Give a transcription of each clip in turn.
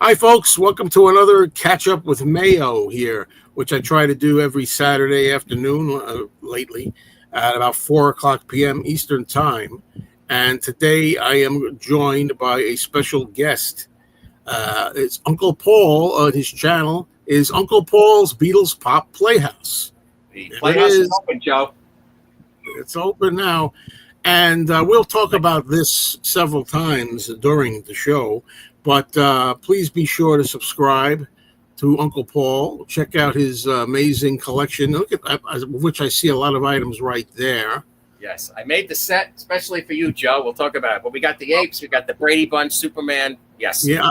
Hi, folks. Welcome to another Catch-Up with Mayo here, which I try to do every Saturday afternoon lately at about 4 o'clock p.m. Eastern Time. And today I am joined by a special guest. It's Uncle Paul. His channel is Uncle Paul's Beatles Pop Playhouse. The Playhouse is open, Joe. It's open now. And we'll talk about this several times during the show. But please be sure to subscribe to Uncle Paul. Check out his amazing collection. Look at which I see a lot of items right there. Yes, I made the set especially for you, Joe. We'll talk about it. But we got the apes, we got the Brady Bunch, Superman. Yes. Yeah.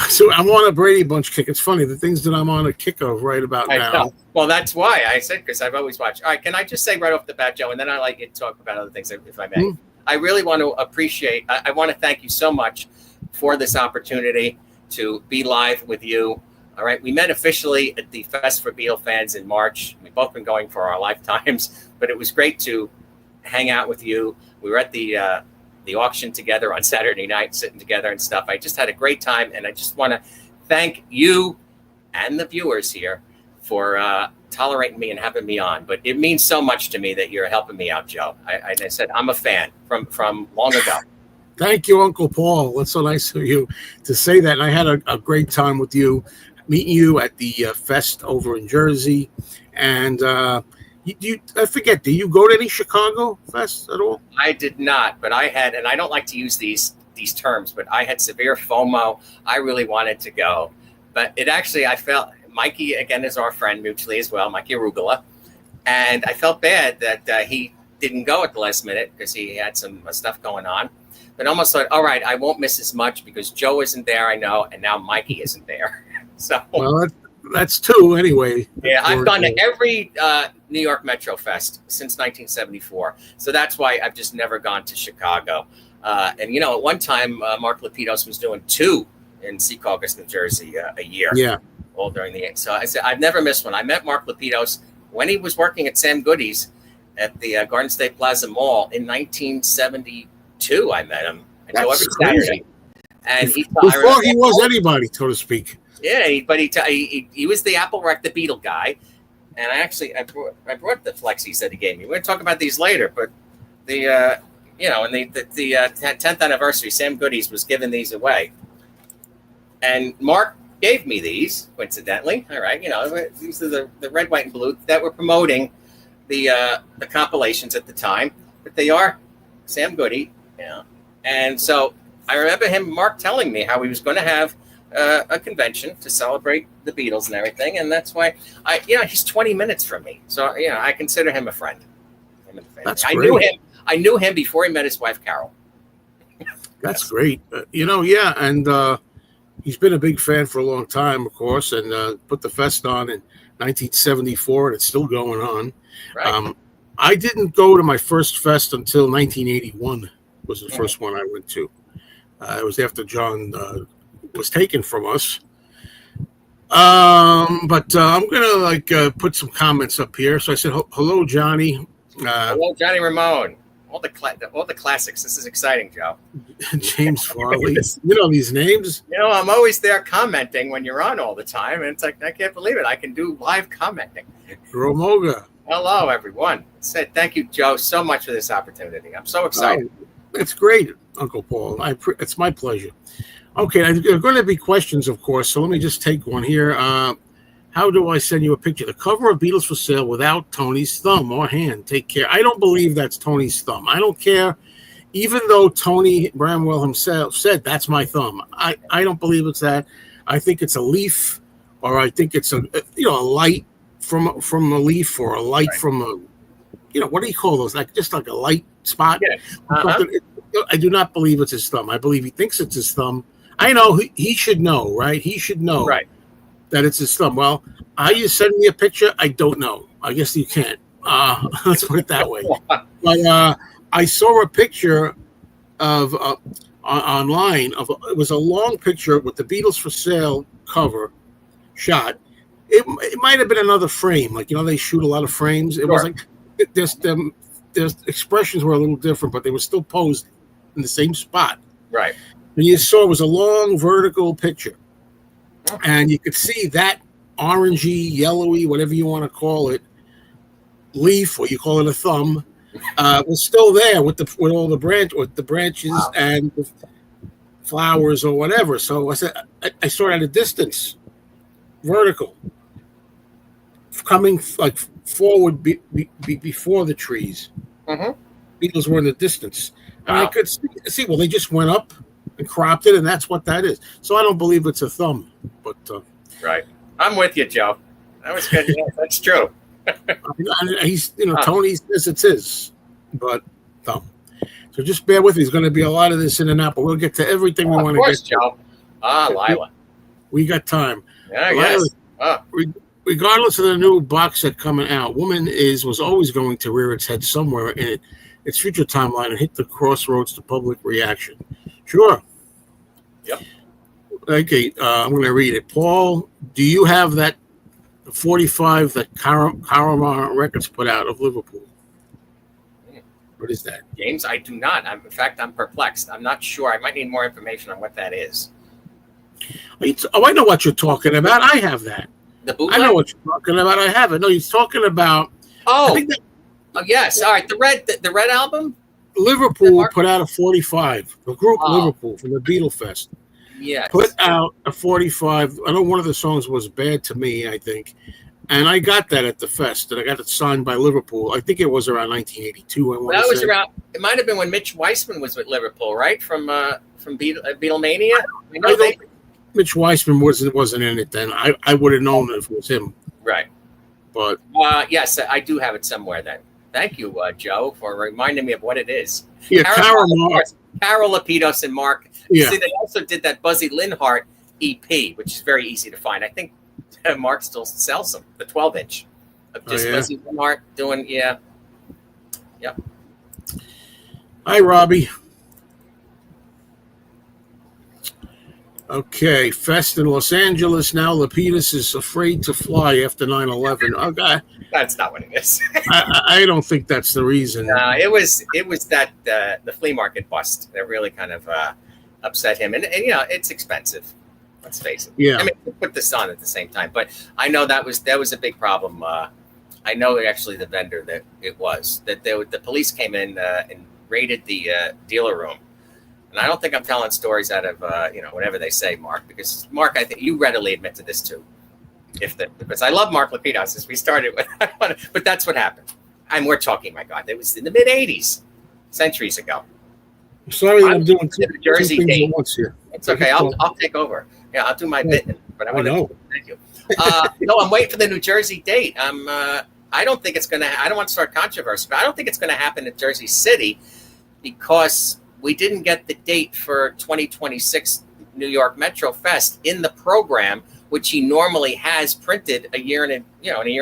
So I'm on a Brady Bunch kick. It's funny, the things that I'm on a kick of right about now. Know. Well, that's why I said, because I've always watched. All right, can I just say right off the bat, Joe, and then I like to talk about other things, if I may. Mm-hmm. I really want to appreciate, I want to thank you so much for this opportunity to be live with you. All right, we met officially at the Fest for Beatle Fans in March. We've both been going for our lifetimes, but it was great to hang out with you. We were at the auction together on Saturday night, sitting together and stuff. I just had a great time, and I just want to thank you and the viewers here for tolerating me and having me on. But it means so much to me that you're helping me out, Joe. I said I'm a fan from long ago. Thank you, Uncle Paul. That's so nice of you to say that. And I had a great time with you, meeting you at the fest over in Jersey. And I forget, do you go to any Chicago fests at all? I did not, but I had, and I don't like to use these terms, but I had severe FOMO. I really wanted to go. But it actually, I felt, Mikey, again, is our friend mutually as well, Mikey Arugula. And I felt bad that he didn't go at the last minute because he had some stuff going on. But almost thought, all right, I won't miss as much because Joe isn't there, I know, and now Mikey isn't there. So, well, that's two anyway. Yeah, I've gone to every New York Metro Fest since 1974. So that's why I've just never gone to Chicago. And, at one time, Mark Lapidus was doing 2 in Secaucus, New Jersey a year. Yeah. All during the So I said, I've never missed one. I met Mark Lapidus when he was working at Sam Goody's at the Garden State Plaza Mall in 1972. I met him. I go every Saturday. And before he was anybody, so to speak. Yeah, but he was the Apple Rec, the Beatle guy. And I brought the flexis that he gave me. We're going to talk about these later, but the 10th anniversary, Sam Goody's was giving these away. And Mark gave me these, coincidentally. All right, these are the red, white, and blue that were promoting the compilations at the time. But they are Sam Goody. Yeah. And so I remember Mark telling me how he was going to have a convention to celebrate the Beatles and everything. And that's why he's 20 minutes from me. So, I consider him a friend. That's great. I knew him before he met his wife, Carol. That's great. Yeah. And he's been a big fan for a long time, of course, and put the fest on in 1974, and it's still going on. Right. I didn't go to my first fest until 1981. Was the first one I went to. It was after John was taken from us. But I'm gonna put some comments up here. So I said, "Hello, Johnny." Hello, Johnny Ramone. All the classics. This is exciting, Joe. James Farley. You know these names. I'm always there commenting when you're on all the time, and it's like I can't believe it. I can do live commenting. Romoga. Hello, everyone. Thank you, Joe, so much for this opportunity. I'm so excited. It's great, Uncle Paul. It's my pleasure. Okay, there are going to be questions, of course, so let me just take one here. How do I send you a picture? The cover of Beatles for Sale without Tony's thumb or hand. Take care. I don't believe that's Tony's thumb. I don't care, even though Tony Bramwell himself said that's my thumb. I don't believe it's that. I think it's a leaf, or I think it's a light from a leaf, or a light from a, what do you call those? Just like a light spot. Yeah. Uh-huh. I do not believe it's his thumb. I believe he thinks it's his thumb. I know he should know, right? He should know that it's his thumb. Well, how you send me a picture, I don't know. I guess you can't. Let's put it that way. But I saw a picture of online of it was a long picture with the Beatles for Sale cover shot. It might have been another frame, they shoot a lot of frames. It was like their expressions were a little different, but they were still posed in the same spot. Right. And you saw it was a long vertical picture. and you could see that orangey, yellowy, whatever you want to call it, leaf, or you call it a thumb, was still there with all the branches and the flowers or whatever. So I said, I saw it at a distance, vertical, coming like forward before the trees. Beetles were in the distance, and I could see. Well, they just went up and cropped it, and that's what that is. So I don't believe it's a thumb, but right. I'm with you, Joe. That was good. Yeah, that's true. He's, Tony says it's his, but thumb. So just bear with me. There's going to be a lot of this in and out, but we'll get to everything we want to get to. Joe. Lila. We got time. Yeah, yes. Regardless of the new box set coming out, woman was always going to rear its head somewhere in its future timeline and hit the crossroads to public reaction. Sure. Yep. Okay, I'm going to read it. Paul, do you have that 45 that Caramar Records put out of Liverpool? What is that? James, I do not. In fact, I'm perplexed. I'm not sure. I might need more information on what that is. I know what you're talking about. I have that. The bootleg? I know what you're talking about. I have it. No, he's talking about. Oh, yes. All right. The red album. Liverpool put out a 45. The group Liverpool from the Beatle Fest. Yes. Put out a 45. I know one of the songs was Bad to Me, I think. And I got that at the fest, and I got it signed by Liverpool. I think it was around 1982. That was around. It might have been when Mitch Weissman was with Liverpool, right? From Beatlemania. Mitch Weissman wasn't in it then. I would have known if it was him. Right. But yes, I do have it somewhere then. Thank you, Joe, for reminding me of what it is. Yeah, Carol Lapidus and Mark. Yeah. See, they also did that Buzzy Linhart EP, which is very easy to find. I think Mark still sells them, the 12-inch of just Buzzy Linhart doing, Yep. Hi, Robbie. Okay, Fest in Los Angeles now. Lapidus is afraid to fly after 9/11. Okay, that's not what it is. I don't think that's the reason. It was that the flea market bust that really kind of upset him, and it's expensive. Let's face it. Yeah. I mean, to put this on at the same time, but I know that was a big problem. I know actually the vendor that it was that the police came in and raided the dealer room. And I don't think I'm telling stories out of whatever they say, Mark, because Mark, I think you readily admit to this too. Because I love Mark Lapidus, as we started with, but that's what happened. And we're talking, my God, it was in the mid '80s, centuries ago. I'm sorry that I'm doing two Jersey things at once here. It's okay. I'll take over. Yeah, I'll do my bit. But I know. Thank you. No, I'm waiting for the New Jersey date. I don't think it's gonna. I don't want to start controversy, but I don't think it's going to happen in Jersey City because we didn't get the date for 2026 New York Metro Fest in the program, which he normally has printed a year in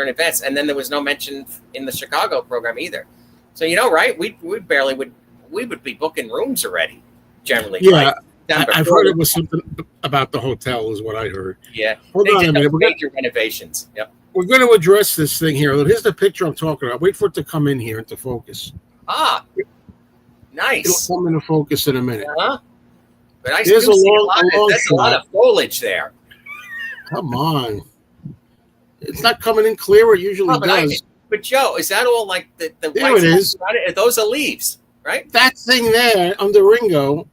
advance, and then there was no mention in the Chicago program either. So right, we would be booking rooms already generally. Yeah, I've heard it was something about the hotel, is what I heard. Yeah, hold on a minute. Major renovations. Yep. We're going to address this thing here. Here's the picture I'm talking about. Wait for it to come in here into focus. Nice. It'll come into focus in a minute. But I still see a lot of foliage there. Come on. It's not coming in clear. It usually does. But Joe, is that all like the there it is. Those are leaves, right? That thing there under Ringo,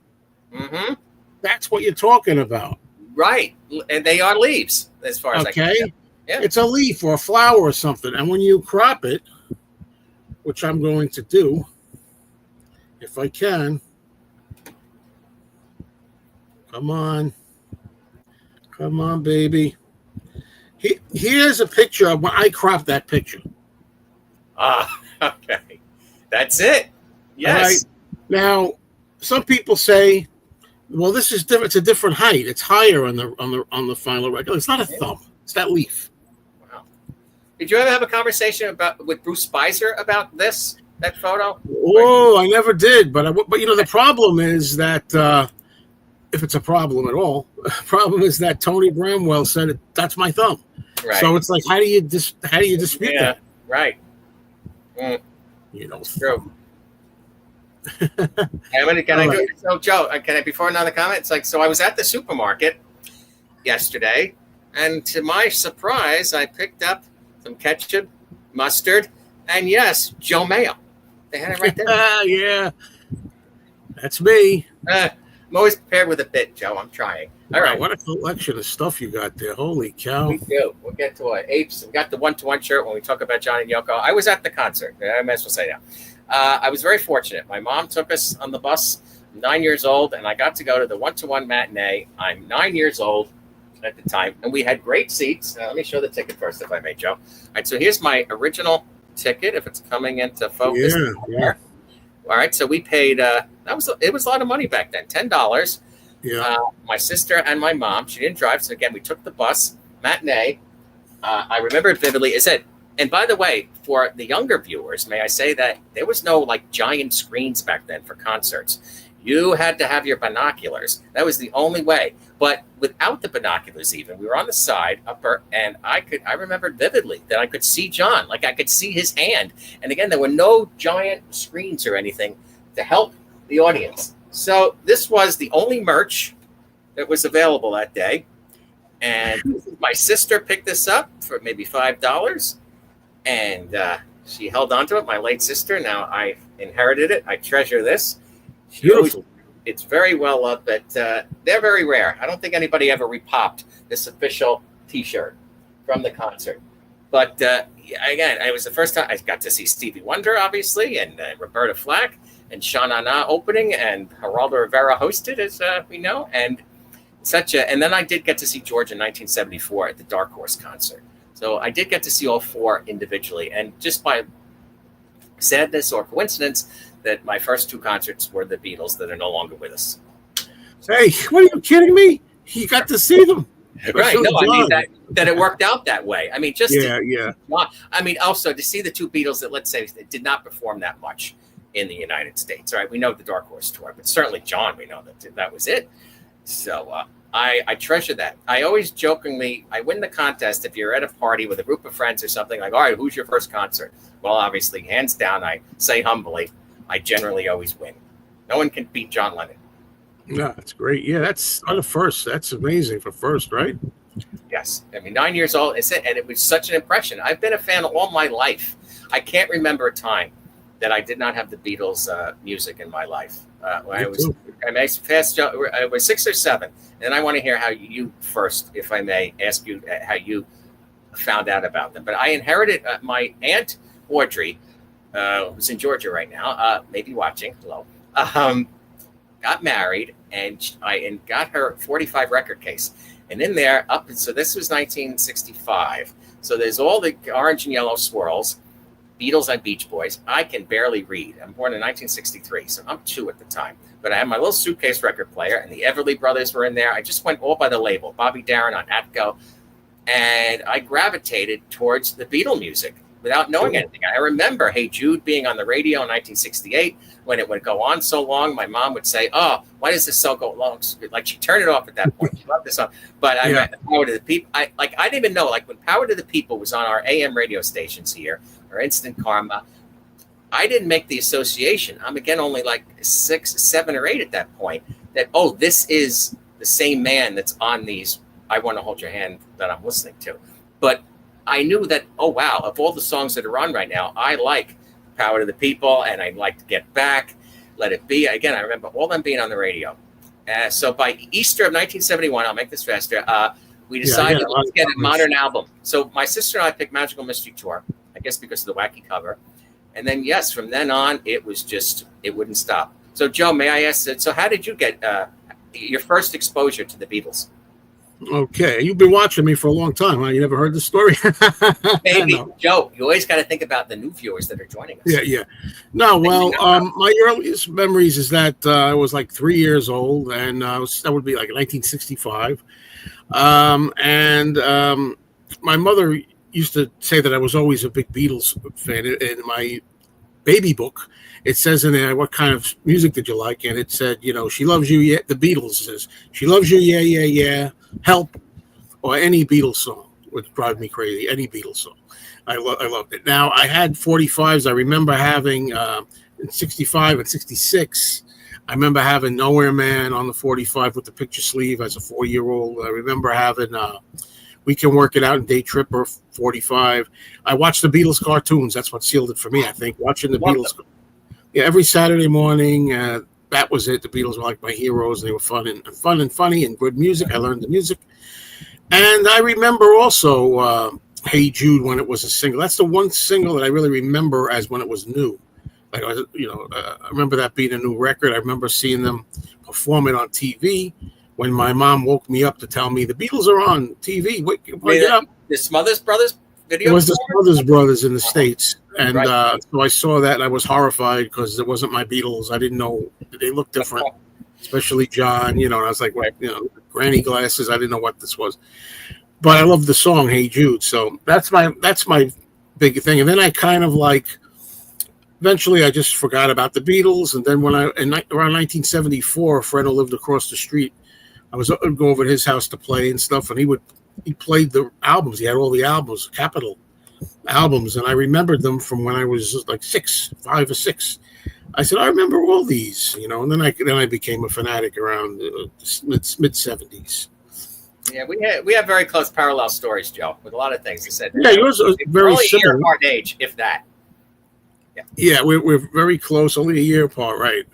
that's what you're talking about. Right. And they are leaves, as far as I can tell. Yeah. It's a leaf or a flower or something. And when you crop it, which I'm going to do, if I can. Come on, baby. Here's a picture of when I cropped that picture. Okay. That's it. Yes. Right. Now, some people say, well, this is different. It's a different height. It's higher on the final record. It's not a thumb. It's that leaf. Wow. Did you ever have a conversation with Bruce Spicer about that photo? Oh, I never did. But the problem is that if it's a problem at all, the problem is that Tony Bramwell said that's my thumb. Right. So it's like, how do you dispute that? Right. True. So Joe, can I before another comment? It's like, so I was at the supermarket yesterday, And to my surprise, I picked up some ketchup, mustard, and yes, Joe Mayo. They had it right there. Yeah, that's me. I'm always prepared with a bit, Joe. I'm trying. All right. What a collection of stuff you got there. Holy cow. We do. We'll get to it. Apes. We got the one-to-one shirt when we talk about John and Yoko. I was at the concert. I might as well say now. I was very fortunate. My mom took us on the bus. I'm 9 years old, and I got to go to the one-to-one matinee. I'm 9 years old at the time, and we had great seats. Let me show the ticket first, if I may, Joe. All right, so here's my original ticket, if it's coming into focus. Yeah. All right, so we paid. It was a lot of money back then, $10. Yeah. My sister and my mom. She didn't drive, so again, we took the bus matinee. I remember it vividly. It said, and by the way, for the younger viewers, may I say that there was no like giant screens back then for concerts. You had to have your binoculars. That was the only way. But without the binoculars, even we were on the side upper, and I remembered vividly that I could see John, like I could see his hand. And again, there were no giant screens or anything to help the audience. So this was the only merch that was available that day. And my sister picked this up for maybe $5. And she held on to it, my late sister. Now I inherited it. I treasure this. Beautiful. It's very well loved, but they're very rare. I don't think anybody ever repopped this official T-shirt from the concert. But again, it was the first time I got to see Stevie Wonder, obviously, and Roberta Flack, and Sha Na Na opening, and Geraldo Rivera hosted, as we know, and and then I did get to see George in 1974 at the Dark Horse concert. So I did get to see all four individually, and just by sadness or coincidence, that my first two concerts were the Beatles that are no longer with us. Hey, what are you kidding me? You got to see them. Right. No, I mean that it worked out that way. I mean, just yeah. I mean, also to see the two Beatles that, let's say, did not perform that much in the United States. All right, we know the Dark Horse tour, but certainly John, we know that was it. So I treasure that. I always jokingly, I win the contest if you're at a party with a group of friends or something, like, all right, who's your first concert? Well, obviously, hands down, I say humbly, I generally always win. No one can beat John Lennon. Yeah, that's great. Yeah, that's on the first. That's amazing for first, right? Yes. I mean, 9 years old, and it was such an impression. I've been a fan all my life. I can't remember a time that I did not have the Beatles music in my life. When I was 6 or 7, and I want to hear how you first, if I may, ask you how you found out about them. But I inherited my aunt Audrey, who's in Georgia right now, maybe watching. Hello. Got married, and I got her 45 record case, and in there so this was 1965. So there's all the orange and yellow swirls. Beatles and Beach Boys. I can barely read. I'm born in 1963, so I'm 2 at the time. But I had my little suitcase record player, and the Everly Brothers were in there. I just went all by the label. Bobby Darin on Atco. And I gravitated towards the Beatle music without knowing anything. I remember Hey Jude being on the radio in 1968. When it would go on so long, my mom would say, oh, why does this song go long? Like, she turned it off at that point. She loved this song. But I meant Power to the People. I didn't even know, like, when Power to the People was on our AM radio stations here, or Instant Karma, I didn't make the association. I'm, again, only like 6, 7, or 8 at that point, that, oh, this is the same man that's on these I Want to Hold Your Hand that I'm listening to. But I knew that, oh, wow, of all the songs that are on right now, I like Power to the People, and I like to Get Back, Let It Be. Again, I remember all them being on the radio. So by Easter of 1971, I'll make this faster, we decided let's get a modern album. So my sister and I picked Magical Mystery Tour, I guess because of the wacky cover. And then, yes, from then on, it was just, it wouldn't stop. So, Joe, may I ask, so how did you get your first exposure to the Beatles? Okay, you've been watching me for a long time, huh? You never heard the story? Maybe, Joe. You always got to think about the new viewers that are joining us. Yeah. No, well, my earliest memories is that I was like 3 years old, and that would be like 1965. My mother used to say that I was always a big Beatles fan. In my baby book, it says in there, what kind of music did you like? And it said, She Loves You, yeah. The Beatles says, She Loves You, yeah, yeah, yeah. Help, or any Beatles song would drive me crazy. Any Beatles song. I loved it. Now, I had 45s. I remember having in 65 and 66. I remember having Nowhere Man on the 45 with the picture sleeve as a 4-year-old. I remember having We Can Work It Out and Day Tripper 45. I watched the Beatles cartoons. That's what sealed it for me, I think. Watching the Beatles. Yeah, every Saturday morning. That was it. The Beatles were like my heroes. They were fun and funny and good music. I learned the music. And I remember also Hey Jude when it was a single. That's the one single that I really remember as when it was new. Like, I remember that being a new record. I remember seeing them perform it on TV when my mom woke me up to tell me the Beatles are on TV. Wake up. The Smothers Brothers video? It was the Smothers Brothers in the States. And so I saw that and I was horrified because it wasn't my Beatles. I didn't know. They looked different, especially John, and I was like, granny glasses. I didn't know what this was. But I love the song Hey Jude. So that's my big thing. And then I kind of eventually I just forgot about the Beatles. And then around 1974, a friend who lived across the street, I was going over to his house to play and stuff. And he played the albums. He had all the albums, Capitol albums, and I remembered them from when I was like 5 or 6. I said, I remember all these, and then I became a fanatic around the mid 70s. Yeah, we have very close parallel stories, Joe, with a lot of things. You said. Yeah, yours was very similar. Only a year apart age, if that. Yeah, we're very close, only a year apart, right?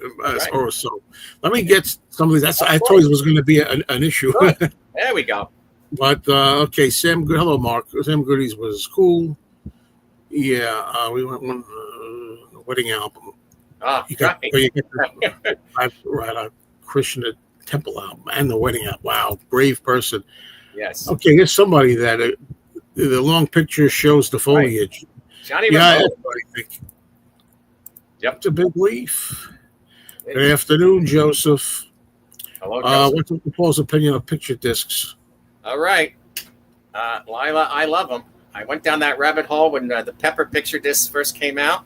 Or so. Let me get some of these. I told you it was going to be an issue. Sure. There we go. But okay, Sam Good. Hello, Mark. Sam Goody's was cool. Yeah, we went one wedding album. You get Krishna Temple album and the wedding album. Wow, brave person. Yes. Okay, here's somebody that the long picture shows the foliage. Right. Johnny. Yeah, I think. Yep. It's a big leaf. Good afternoon, Joseph. Hello, Joseph. What's Paul's opinion of picture discs? All right. Lila, I love them. I went down that rabbit hole when the Pepper picture discs first came out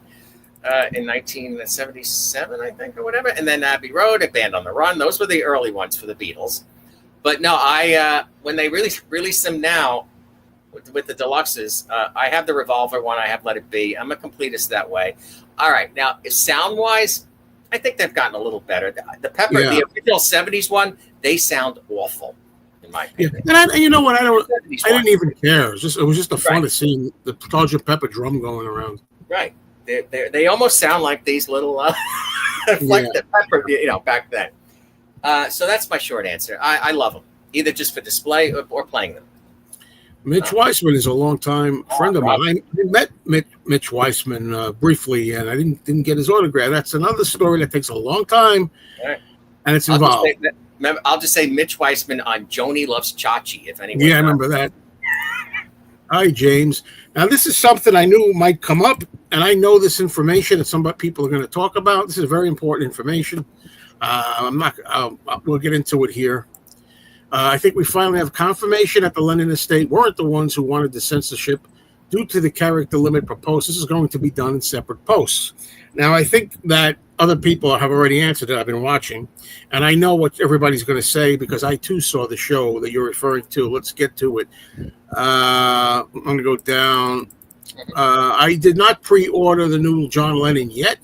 in 1977, I think, or whatever. And then Abbey Road, A Band on the Run. Those were the early ones for the Beatles. But no, when they release them now with the deluxes, I have the Revolver one. I have Let It Be. I'm a completist that way. All right. Now, sound-wise, I think they've gotten a little better. The Pepper, the original 70s one, they sound awful. In my opinion. Yeah. And you know what? I didn't even care. It was just the fun of seeing the Sgt. Pepper drum going around. Right. They almost sound like these little like the Pepper, back then. So that's my short answer. I love them, either just for display or playing them. Mitch Weissman is a longtime friend of mine. I met Mitch Weissman briefly, and I didn't get his autograph. That's another story that takes a long time, and it's involved. I'll just say Mitch Weissman on Joni Loves Chachi, if anyone. Yeah, I remember that. Hi, James. Now, this is something I knew might come up, and I know this information that some people are going to talk about. This is very important information. We'll get into it here. I think we finally have confirmation that the Lennon estate weren't the ones who wanted the censorship due to the character limit proposed. This is going to be done in separate posts. Now, I think that other people have already answered it. I've been watching, and I know what everybody's going to say because I, too, saw the show that you're referring to. Let's get to it. I'm going to go down. I did not pre-order the new John Lennon yet.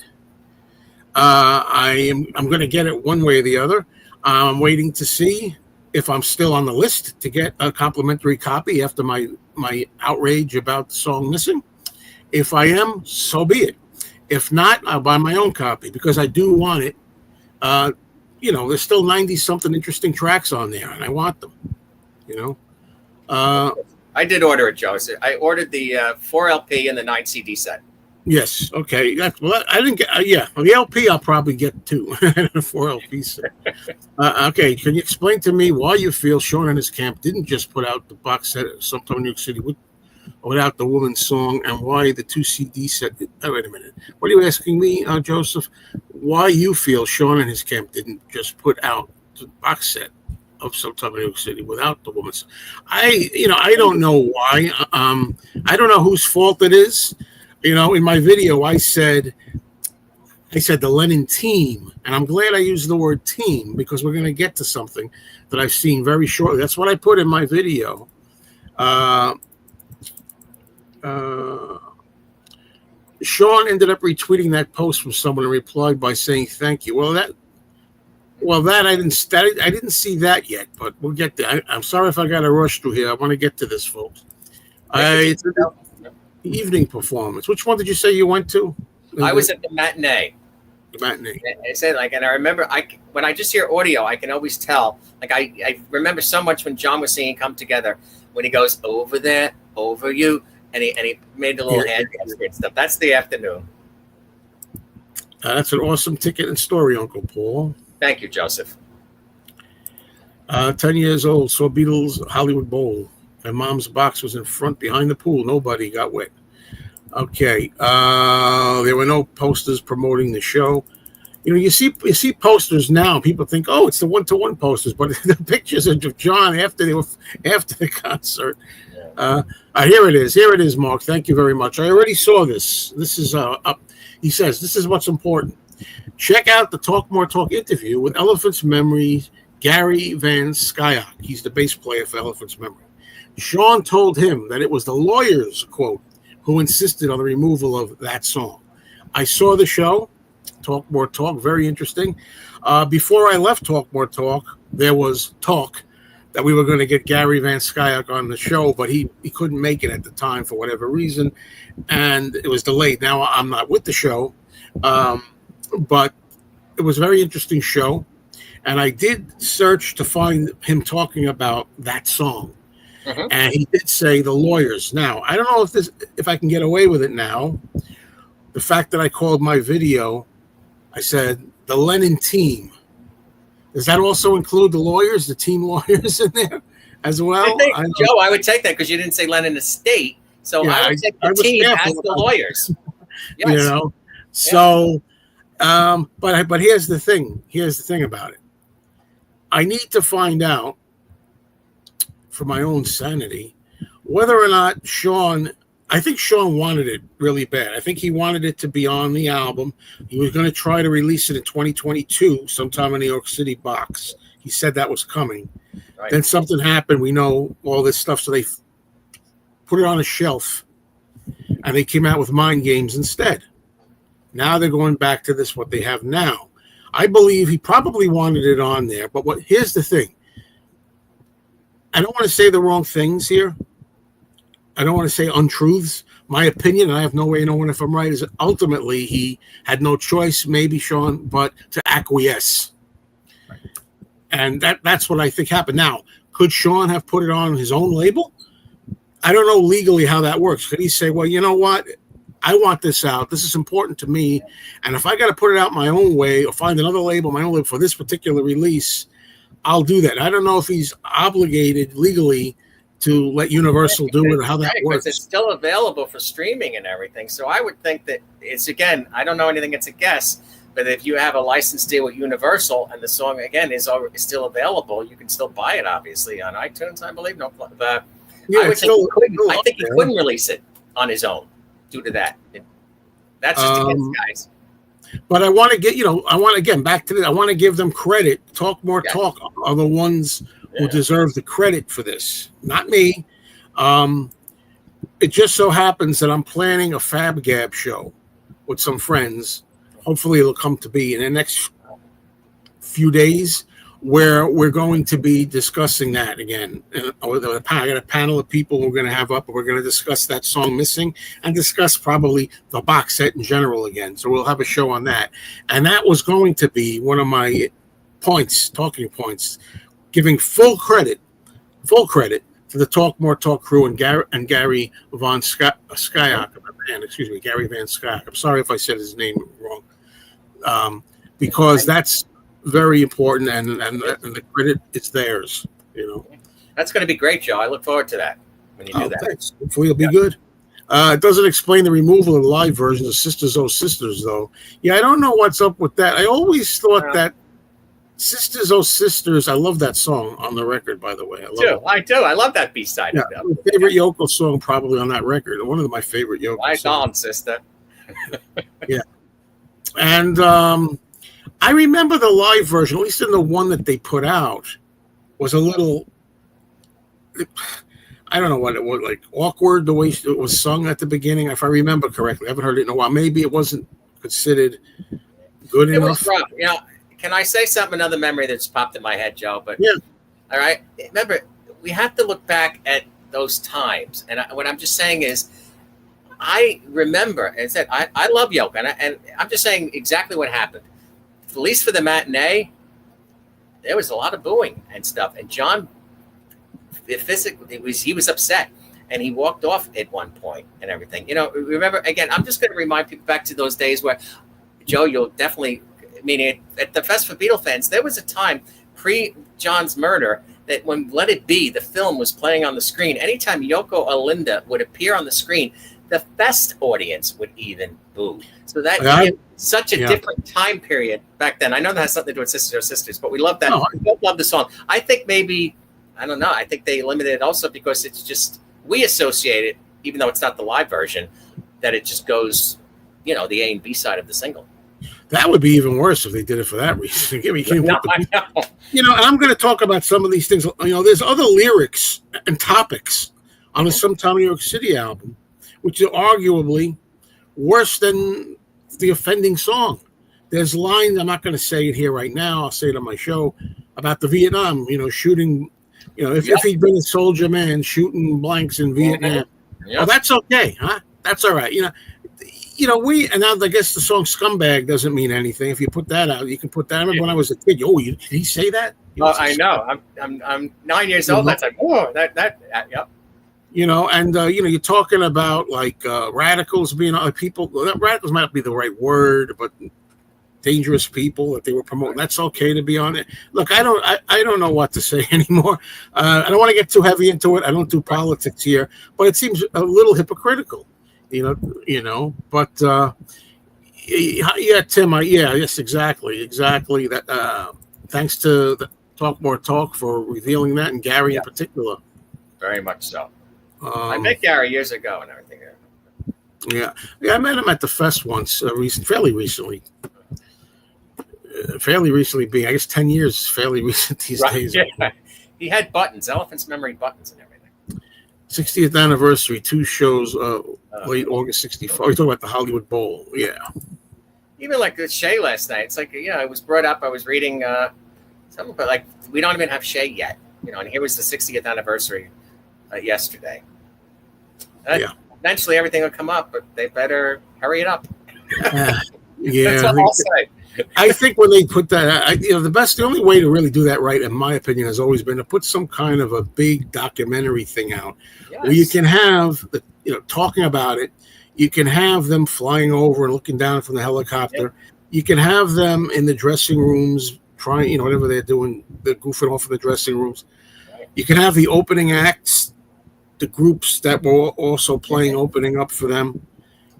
I'm going to get it one way or the other. I'm waiting to see if I'm still on the list to get a complimentary copy after my outrage about the song Missing. If I am, so be it. If not, I'll buy my own copy because I do want it. There's still 90-something interesting tracks on there, and I want them. I did order it, Joe. I ordered the 4 LP and the 9 CD set. Yes. Okay. I didn't get. The LP I'll probably get too. The 4 LP set. Okay. Can you explain to me why you feel Sean and his camp didn't just put out the box set sometime in New York City without the woman's song, and why the 2 CD set? Oh, wait a minute. What are you asking me, Joseph? Why you feel Sean and his camp didn't just put out the box set of sometime in New York City without the woman's? I don't know why. I don't know whose fault it is. In my video, I said the Lennon team, and I'm glad I used the word team because we're going to get to something that I've seen very shortly. That's what I put in my video. Sean ended up retweeting that post from someone and replied by saying thank you. Well, Well, I didn't see that yet, but we'll get there. I'm sorry if I got to rush through here. I want to get to this, folks. It's an evening performance. Which one did you say you went to? I was at the matinee. The matinee. I said, like, and I remember, when I just hear audio, I can always tell. Like, I remember so much when John was singing "Come Together," when he goes over there, over you, and he made the little hand gesture and stuff. That's the afternoon. That's an awesome ticket and story, Uncle Paul. Thank you, Joseph. 10 years old, saw Beatles Hollywood Bowl. My mom's box was in front behind the pool. Nobody got wet. Okay. There were no posters promoting the show. You know, you see posters now. People think, oh, it's the 1-to-1 posters, but the pictures of John after the concert. Here it is. Here it is, Mark. Thank you very much. I already saw this. This is up. He says, this is what's important. Check out the Talk More Talk interview with Elephant's Memory, Gary Van Skyok. He's the bass player for Elephant's Memory. Sean told him that it was the lawyers, quote, who insisted on the removal of that song. I saw the show, Talk More Talk, very interesting. Before I left Talk More Talk, there was talk that we were going to get Gary Van Skyok on the show, but he couldn't make it at the time for whatever reason, and it was delayed. Now I'm not with the show, but it was a very interesting show, and I did search to find him talking about that song, and he did say the lawyers. Now, I don't know if I can get away with it now. The fact that I called my video, I said, the Lennon team. Does that also include the lawyers, the team lawyers in there as well? Joe, I would take that because you didn't say Lennon estate. So yeah, I would take the team as the lawyers. Yes. You know, so, but here's the thing. Here's the thing about it. I need to find out, for my own sanity, whether or not I think Sean wanted it really bad. I think he wanted it to be on the album. He was going to try to release it in 2022, sometime in the New York City box. He said that was coming. Right. Then something happened. We know all this stuff, so they put it on a shelf, and they came out with Mind Games instead. Now they're going back to what they have now. I believe he probably wanted it on there, but here's the thing. I don't want to say the wrong things here. I don't want to say untruths. My opinion, and I have no way of knowing if I'm right, is that ultimately he had no choice, maybe, Sean, but to acquiesce. Right. And that's what I think happened. Now, could Sean have put it on his own label? I don't know legally how that works. Could he say, well, you know what? I want this out. This is important to me. And if I got to put it out my own way or find another label, my own label for this particular release, I'll do that. I don't know if he's obligated legally to let Universal do it or how that works. It's still available for streaming and everything. So I would think that it's, again, I don't know anything, it's a guess, but if you have a license deal with Universal and the song, again, is still available, you can still buy it, obviously, on iTunes, I believe. I think he couldn't release it on his own due to that. That's just a guess, guys. But I want to get, back to this. I want to give them credit. Talk More Talk are the ones who deserve the credit for this, not me. It just so happens that I'm planning a Fab Gab show with some friends. Hopefully it'll come to be in the next few days, where we're going to be discussing that again. I got a panel of people we're going to have up, and we're going to discuss that song Missing and discuss probably the box set in general again. So we'll have a show on that. And that was going to be one of my talking points, giving full credit to the Talk More Talk crew and Gary Van Skyok. Gary Van Skyok. I'm sorry if I said his name wrong, because that's very important, and the credit is theirs. That's going to be great, Joe. I look forward to that when you do that. Thanks. Hopefully it'll be good. It doesn't explain the removal of the live version of Sisters Oh Sisters, though. Yeah, I don't know what's up with that. I always thought that Sisters Oh Sisters, I love that song on the record, by the way. I do. I love that B-side. Yeah, my favorite Yoko song probably on that record. One of my favorite Yoko songs. Right on, sister. Yeah. And I remember the live version, at least in the one that they put out, was a little, I don't know what it was, like awkward the way it was sung at the beginning, if I remember correctly. I haven't heard it in a while. Maybe it wasn't considered good enough. It was rough. can I say something? Another memory that's popped in my head, Joe. But yeah, all right. Remember, we have to look back at those times, and what I'm just saying is, I remember and said I love Yoko, and I'm just saying exactly what happened. At least for the matinee, there was a lot of booing and stuff, and John, physically, he was upset. And he walked off at one point and everything. You know, remember, again, I'm just going to remind people back to those days where, Joe, you'll definitely, meaning at the Fest for Beatle fans, there was a time pre-John's murder that when Let It Be, the film, was playing on the screen, anytime Yoko or Linda would appear on the screen, the Fest audience would even boo. So that such a different time period back then. I know that has something to do with Sisters Are Sisters, but we love that. We both love the song. I think maybe, I don't know, I think they limited it also because it's just, we associate it, even though it's not the live version, that it just goes, you know, the A and B side of the single. That would be even worse if they did it for that reason. I know. You know, and I'm going to talk about some of these things. You know, there's other lyrics and topics on the Sometime in New York City album, which are arguably worse than the offending song. There's lines, I'm not going to say it here right now, I'll say it on my show, about the Vietnam, you know, shooting. You know, if he'd been a soldier man shooting blanks in Vietnam, well, that's okay, huh? That's all right. You know, and now I guess the song "Scumbag" doesn't mean anything. If you put that out, you can put that. I remember when I was a kid. Did he say that? I know. I'm 9 years old. That's like, whoa, yep. You know, and you know, you're talking about like radicals being people. Well, radicals might not be the right word, but dangerous people that they were promoting. That's okay to be on it. Look, I don't know what to say anymore. I don't want to get too heavy into it. I don't do politics here, but it seems a little hypocritical, you know, but yeah, Tim, yes, exactly. That thanks to the Talk More Talk for revealing that, and Gary in particular. Very much so. I met Gary years ago and everything. Yeah, I met him at the fest once, fairly recently. Fairly recently being, I guess 10 years is fairly recent these days. Yeah. He had buttons, Elephant's Memory buttons and everything. 60th anniversary, 2 shows, late August 64. We're talking about the Hollywood Bowl, yeah. Even like the Shay last night, it's like, I was brought up, I was reading something, but like, we don't even have Shay yet, you know, and here was the 60th anniversary yesterday. Eventually everything will come up, but they better hurry it up. Yeah. That's what I'll say. I think when they put that, the only way to really do that right, in my opinion, has always been to put some kind of a big documentary thing out where you can have talking about it. You can have them flying over and looking down from the helicopter. Yeah. You can have them in the dressing rooms trying, whatever they're doing, they're goofing off in the dressing rooms. Right. You can have the opening acts, the groups that were also playing opening up for them.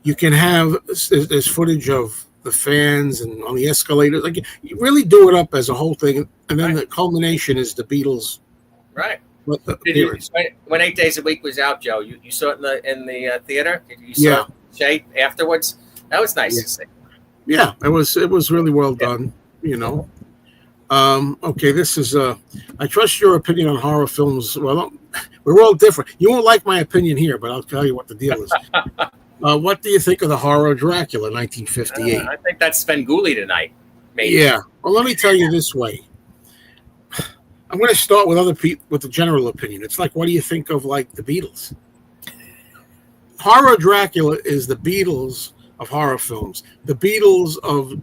You can have, there's footage of the fans and on the escalators. Like, you really do it up as a whole thing, and then the culmination is the Beatles. Right. When 8 Days a Week was out, Joe, you saw it in the theater. You saw Shay afterwards. That was nice to see. Yeah, it was really well done. Okay, this is. I trust your opinion on horror films. Well, we're all different. You won't like my opinion here, but I'll tell you what the deal is. What do you think of the horror Dracula, 1958? I think that's Svengoolie tonight, maybe. Yeah. Well, let me tell you this way. I'm going to start with other people with the general opinion. It's like, what do you think of like the Beatles? Horror Dracula is the Beatles of horror films, the Beatles of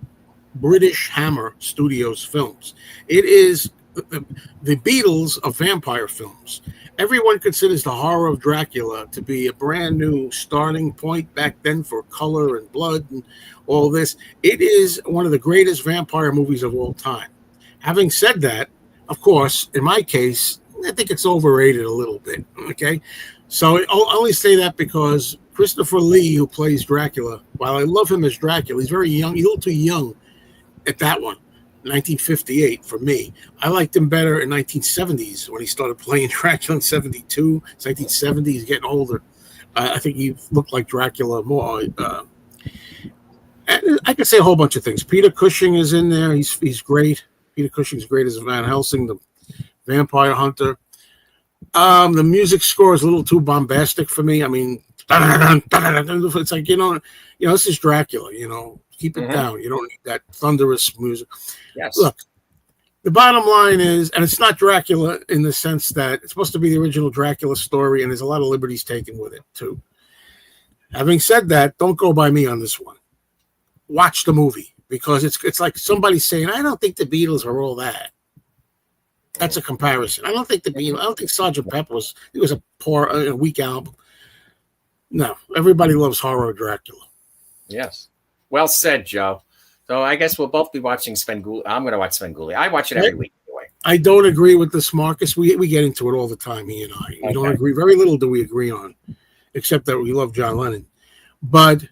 British Hammer Studios films. It is the Beatles of vampire films. Everyone considers the horror of Dracula to be a brand new starting point back then for color and blood and all this. It is one of the greatest vampire movies of all time. Having said that, of course, in my case, I think it's overrated a little bit. Okay, so I'll only say that because Christopher Lee, who plays Dracula, while I love him as Dracula, he's very young. He's a little too young at that one. 1958 for me. I liked him better in 1970s when he started playing Dracula in 72. It's 1970. He's getting older. I think he looked like Dracula more. I could say a whole bunch of things. Peter Cushing is in there. He's great. Peter Cushing's great as Van Helsing, the vampire hunter. The music score is a little too bombastic for me. I mean, it's like, this is Dracula, Keep it down. You don't need that thunderous music. Yes. Look, the bottom line is, and it's not Dracula in the sense that it's supposed to be the original Dracula story, and there's a lot of liberties taken with it, too. Having said that, don't go by me on this one. Watch the movie, because it's like somebody saying, I don't think the Beatles are all that. That's a comparison. I don't think Sgt. Pepper was a poor, weak album. No, everybody loves horror Dracula. Yes. Well said, Joe. So I guess we'll both be watching Svengoolie. I'm going to watch Svengoolie. I watch it every week anyway. I don't agree with this, Marcus. We get into it all the time, he and I. We don't agree. Very little do we agree on, except that we love John Lennon. But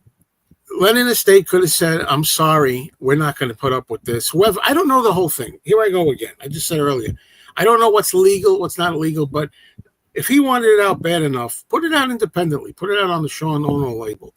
Lennon Estate could have said, I'm sorry, we're not going to put up with this. Whoever, I don't know the whole thing. Here I go again. I just said earlier. I don't know what's legal, what's not illegal, but if he wanted it out bad enough, put it out independently. Put it out on the Sean Ono label.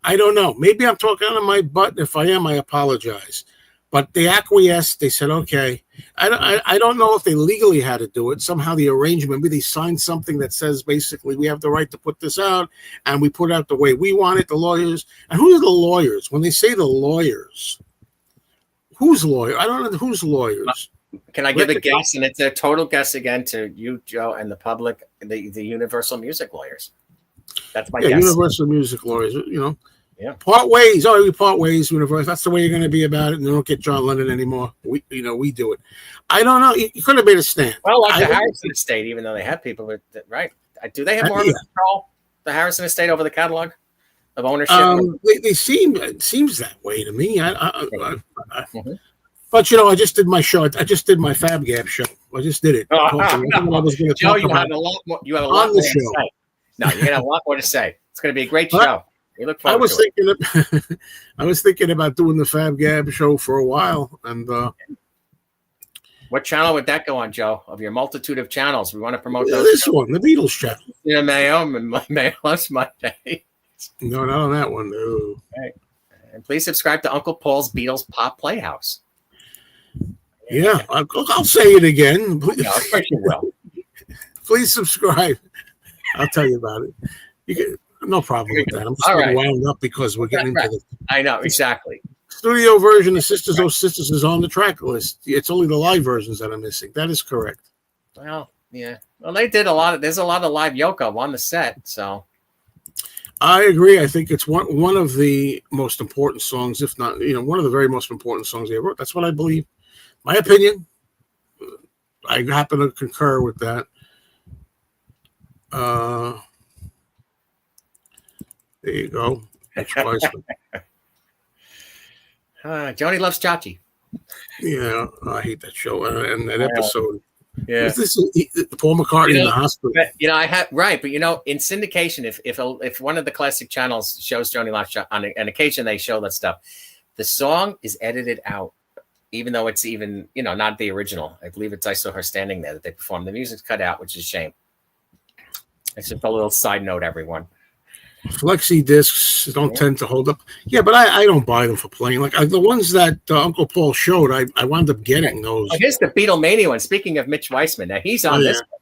I don't know. Maybe I'm talking out of my butt. If I am, I apologize. But they acquiesced. They said, okay. I don't know if they legally had to do it. Somehow the arrangement, maybe they signed something that says basically we have the right to put this out, and we put it out the way we want it, the lawyers. And who are the lawyers? When they say the lawyers, who's lawyer? I don't know who's lawyers. Can I give a guess? And it's a total guess again to you, Joe, and the public, the Universal Music lawyers. That's my guess. Universal Music lawyers, Yeah. Part ways. Oh, we part ways, Universal. That's the way you're going to be about it. And they don't get John Lennon anymore. We do it. I don't know. You could have made a stand. Well, like the Harrison Estate, even though they had people, right? Do they have more control, the Harrison Estate, over the catalog of ownership? They seem, it seems that way to me. But I just did my show. I just did my Fab Gab show. I just did it. Joe, you have a lot more. You have a lot more to say. No, you have a lot more to say. It's going to be a great show. We look forward to it. I was thinking about doing the Fab Gab show for a while, and what channel would that go on, Joe? Of your multitude of channels, we want to promote those. This one, the Beatles channel. Yeah, Mayo loves Monday. No, not on that one. No. Right. And please subscribe to Uncle Paul's Beatles Pop Playhouse. Yeah, I'll say it again. Please, no, of course you will. Please subscribe. I'll tell you about it. No problem with that. I'm just getting wound up because we're getting into this. I know, exactly. Studio version of Sisters Oh Sisters is on the track list. It's only the live versions that are missing. That is correct. Well, yeah. Well, they did there's a lot of live Yoko on the set, so. I agree. I think it's one of the most important songs, if not, one of the very most important songs they ever wrote. That's what I believe. My opinion. I happen to concur with that. There you go. Joni loves Chachi. Yeah, I hate that show and that episode. Yeah, this is Paul McCartney in the hospital. But, I had but in syndication, if one of the classic channels shows Joni loves Chachi, on an occasion they show that stuff, the song is edited out, even though it's even not the original. I believe it's I Saw Her Standing There that they performed. The music's cut out, which is a shame. It's just a little side note, everyone. Flexi discs don't tend to hold up. Yeah, but I don't buy them for playing. Like the ones that Uncle Paul showed, I wound up getting those. Oh, here's the Beatlemania one. Speaking of Mitch Weissman, now he's on this one.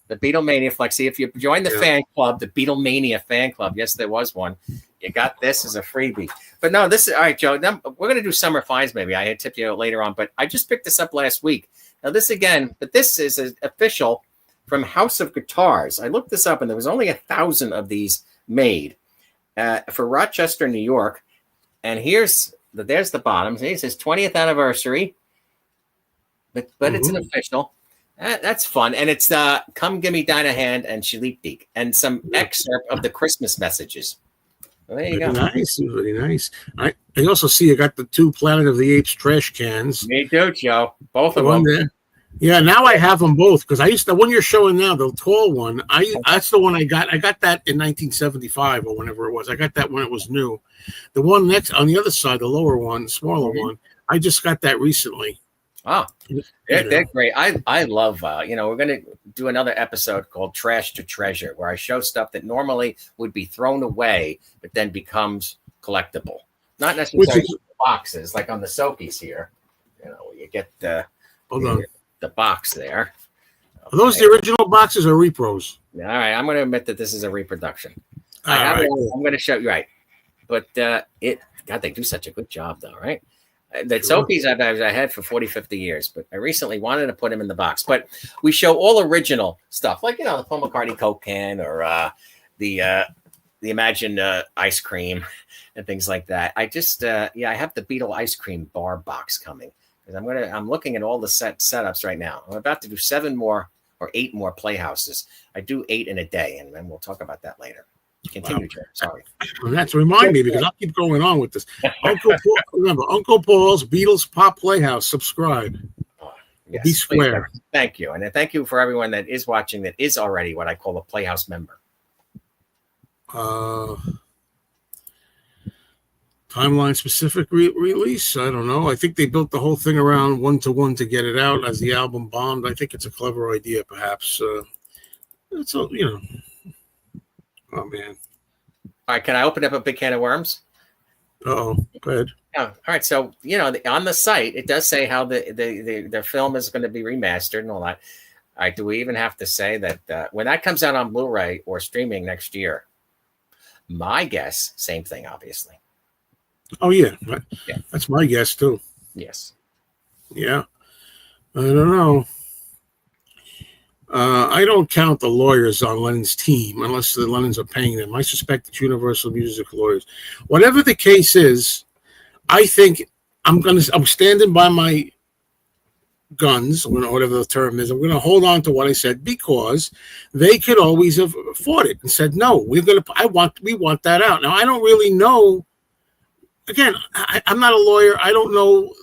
The Beatlemania Flexi. If you join the fan club, the Beatlemania fan club, yes, there was one. You got this as a freebie. But no, this is all right, Joe. We're going to do Summer Finds maybe. I had tipped you out later on, but I just picked this up last week. Now this again, but this is official from House of Guitars. I looked this up, and there was only 1,000 of these made for Rochester, New York. And there's the bottom. See, it says 20th anniversary, but it's an official. That's fun. And it's Come Gimme Dinah Hand and Shaleep Deek and some excerpt of the Christmas messages. Well, there you go. Nice, very nice. I also see you got the 2 Planet of the Apes trash cans. Me too, Joe. Both of them. There. Yeah, now I have them both because the one you're showing now, the tall one. That's the one I got. I got that in 1975 or whenever it was. I got that when it was new. The one next on the other side, the lower one, smaller one. I just got that recently. Oh, they're great. I love. We're gonna do another episode called Trash to Treasure, where I show stuff that normally would be thrown away, but then becomes collectible. Not necessarily boxes like on the Soapies here. You get the. Hold on. The box there. Okay. Are those the original boxes or repros? All right, I'm going to admit that this is a reproduction. I'm going to show you right, but God, they do such a good job, though, right? The Soapies I've had for 40, 50 years, but I recently wanted to put them in the box. But we show all original stuff, like, you know, the Paul McCartney Coke can or the Imagine ice cream and things like that. I just, I have the Beetle ice cream bar box coming. I'm looking at all the setups right now. I'm about to do 7 more or 8 more Playhouses. I do 8 in a day, and then we'll talk about that later. Continue, Joe. Sorry. That's to remind me, because I'll keep going on with this. Remember, Uncle Paul's Beatles Pop Playhouse. Subscribe. Yes, be square. Please. Thank you. And thank you for everyone that is watching that is already what I call a Playhouse member. Timeline specific release. I don't know. I think they built the whole thing around 1-to-1 to get it out as the album bombed. I think it's a clever idea, perhaps. It's a, you know. Oh man. All right, can I open up a big can of worms? Oh, go ahead. Yeah. All right. So, you know, on the site, it does say how the film is going to be remastered and all that. All right. Do we even have to say that when that comes out on Blu-ray or streaming next year? My guess, same thing, obviously. Oh yeah, that's my guess too. Yes. Yeah. I don't know. I don't count the lawyers on Lennon's team unless the Lennons are paying them. I suspect it's Universal Music lawyers. Whatever the case is, I think I'm standing by my guns, whatever the term is. I'm going to hold on to what I said because they could always have fought it and said, no, we want that out. Now, I don't really know. Again, I'm not a lawyer. I don't know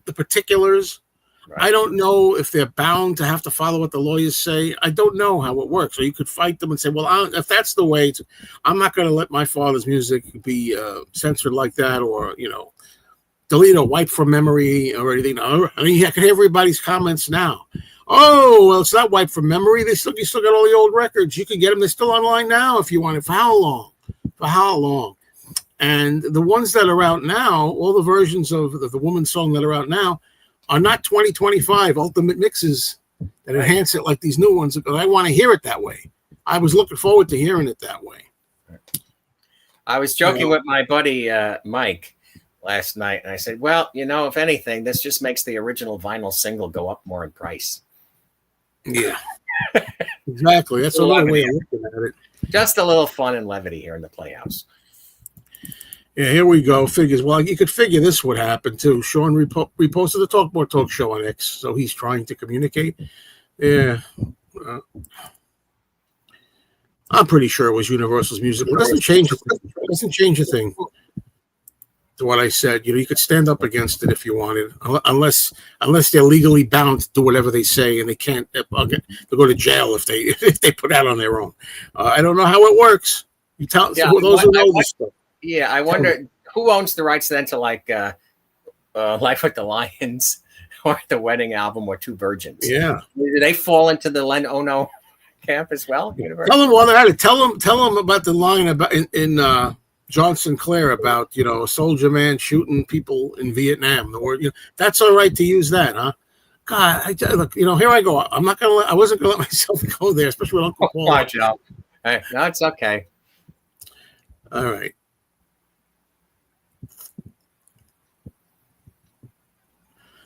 the particulars. Right. I don't know if they're bound to have to follow what the lawyers say. I don't know how it works. So you could fight them and say, well, if that's the way, I'm not going to let my father's music be censored like that, or, you know, delete or wipe from memory or anything. I mean, I can hear everybody's comments now. Oh, well, it's not wiped from memory. You still got all the old records. You can get them. They're still online now if you want it. For how long? For how long? And the ones that are out now, all the versions of the woman's song that are out now, are not 2025 ultimate mixes that enhance it like these new ones, because I want to hear it that way. I was looking forward to hearing it that way. I was joking with my buddy Mike last night, and I said, well, you know, if anything, this just makes the original vinyl single go up more in price. Yeah, exactly. That's another way of looking at it. Just a little fun and levity here in the Playhouse. Yeah, here we go. Figures. Well, you could figure this would happen too. Sean reposted the Talk More Talk show on X, so he's trying to communicate. Yeah, I'm pretty sure it was Universal's music. It doesn't change. It doesn't change a thing to what I said. You know, you could stand up against it if you wanted, unless they're legally bound to do whatever they say, and they can't. They'll go to jail if they put out on their own. I don't know how it works. You tell those who know this stuff. Yeah, I wonder who owns the rights then to like Life with the Lions or the Wedding album or Two Virgins. Yeah, do they fall into the Len Ono camp as well? Tell them while they're at it. Tell them about the line about in John Sinclair about, you know, a soldier man shooting people in Vietnam. The word, you know, that's all right to use that, huh? God, look, you know, here I go. I wasn't gonna let myself go there, especially with Uncle Paul. Watch out. Hey, no, it's okay. All right.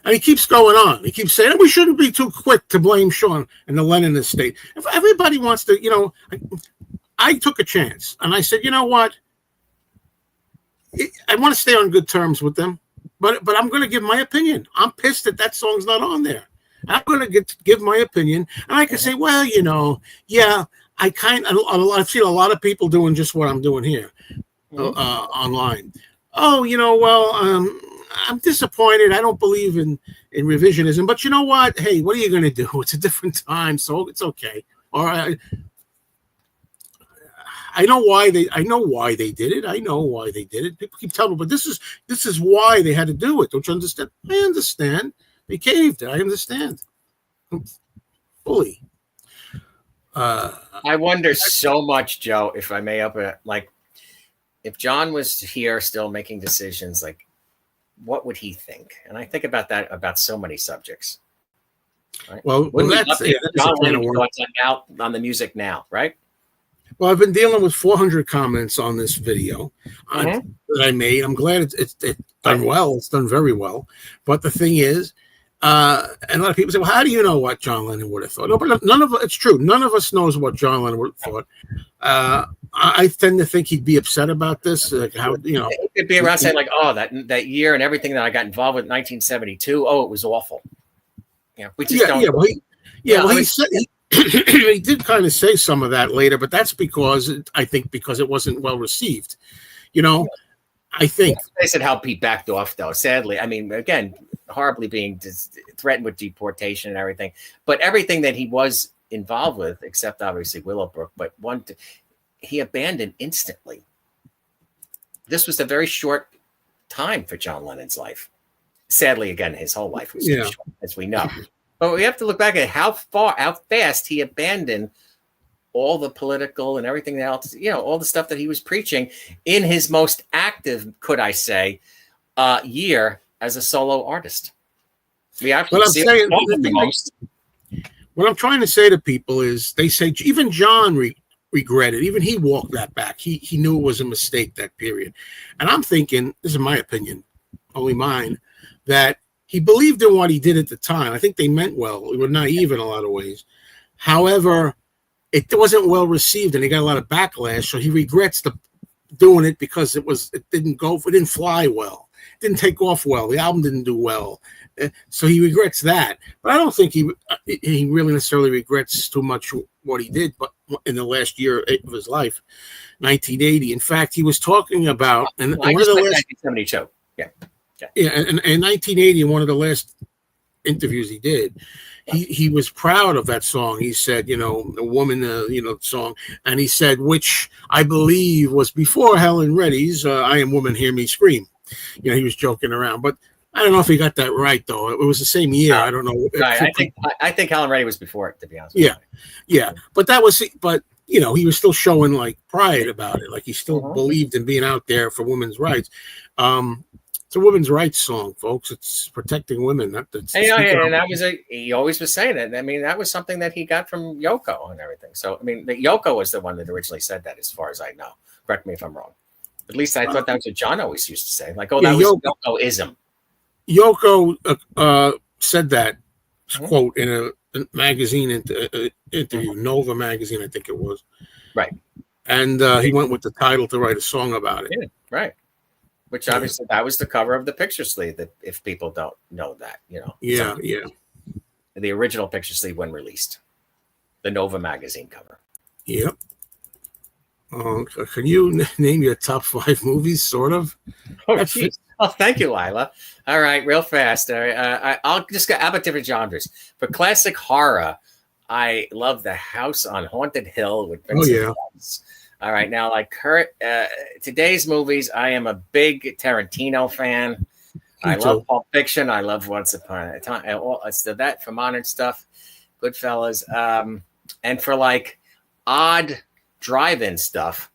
And he keeps going on. He keeps saying, we shouldn't be too quick to blame Sean and the Lennon estate. If everybody wants to, you know, I took a chance. And I said, you know what? I want to stay on good terms with them. But I'm going to give my opinion. I'm pissed that song's not on there. I'm going to give my opinion. And I can say, well, you know, yeah, I've seen a lot of people doing just what I'm doing here online. Oh, you know, well, I'm disappointed. I don't believe in revisionism, but you know what? Hey, what are you going to do? It's a different time, so it's okay. All right. I know why they did it. I know why they did it. People keep telling me, but this is why they had to do it. Don't you understand? I understand. They caved. I understand fully. I wonder so much, Joe, if I may like, if John was here still making decisions, like, what would he think? And I think about that about so many subjects. Right? Well, that's John out on the music now, right? Well, I've been dealing with 400 comments on this video that I made. I'm glad it's done well. It's done very well. But the thing is, and a lot of people say, well, how do you know what John Lennon would have thought? No, but it's true. None of us knows what John Lennon would have thought. I tend to think he'd be upset about this. Like how, it could be around saying like, oh, that year and everything that I got involved with in 1972. Oh, it was awful. We just don't. He said he did kind of say some of that later, but that's because it wasn't well received. I think they said how Pete backed off, though. Sadly, I mean, again, horribly being threatened with deportation and everything, but everything that he was involved with, except obviously Willowbrook, but he abandoned instantly. This was a very short time for John Lennon's life. Sadly, again, his whole life was too short, as we know. But we have to look back at how fast he abandoned all the political and everything else, all the stuff that he was preaching in his most active, could I say, year as a solo artist. What I'm trying to say to people is, they say even John regretted, even he walked that back. He knew it was a mistake, that period. And I'm thinking, this is my opinion, only mine, that he believed in what he did at the time. I think they meant well. We were naive in a lot of ways. However, it wasn't well received, and he got a lot of backlash. So he regrets doing it because it didn't fly well, it didn't take off well. The album didn't do well, so he regrets that. But I don't think he really necessarily regrets too much what he did. But in the last year of his life, 1980. In fact, he was talking about one of the last 1972. Yeah, and in 1980, in one of the last interviews he did, he was proud of that song. He said, the woman, song, and he said, which I believe was before Helen Reddy's "I Am Woman, Hear Me Scream." He was joking around, but I don't know if he got that right though. It was the same year. I don't know. Right. I think Helen Reddy was before it, to be honest. Yeah. But he was still showing like pride about it. Like he still believed in being out there for women's rights. It's a women's rights song, folks. It's protecting women. And that was he always was saying it. I mean, that was something that he got from Yoko and everything. So, I mean, Yoko was the one that originally said that, as far as I know. Correct me if I'm wrong. At least I thought that was what John always used to say. Like, that was Yoko-ism. Yoko said that, quote, in a magazine interview, Nova magazine, I think it was. Right. And he went with the title to write a song about it. Yeah, right. Which obviously that was the cover of the picture sleeve. That if people don't know that, Yeah. The original picture sleeve when released, the Nova magazine cover. Yep. Can you name your top 5 movies? Sort of. Oh, thank you, Lila. All right, real fast. All right, I'll just go about different genres. For classic horror, I love The House on Haunted Hill with Vincent Price. All right, now like today's movies, I am a big Tarantino fan. I love Pulp Fiction. I love Once Upon a Time. So that for modern stuff, Goodfellas. And for like odd drive-in stuff,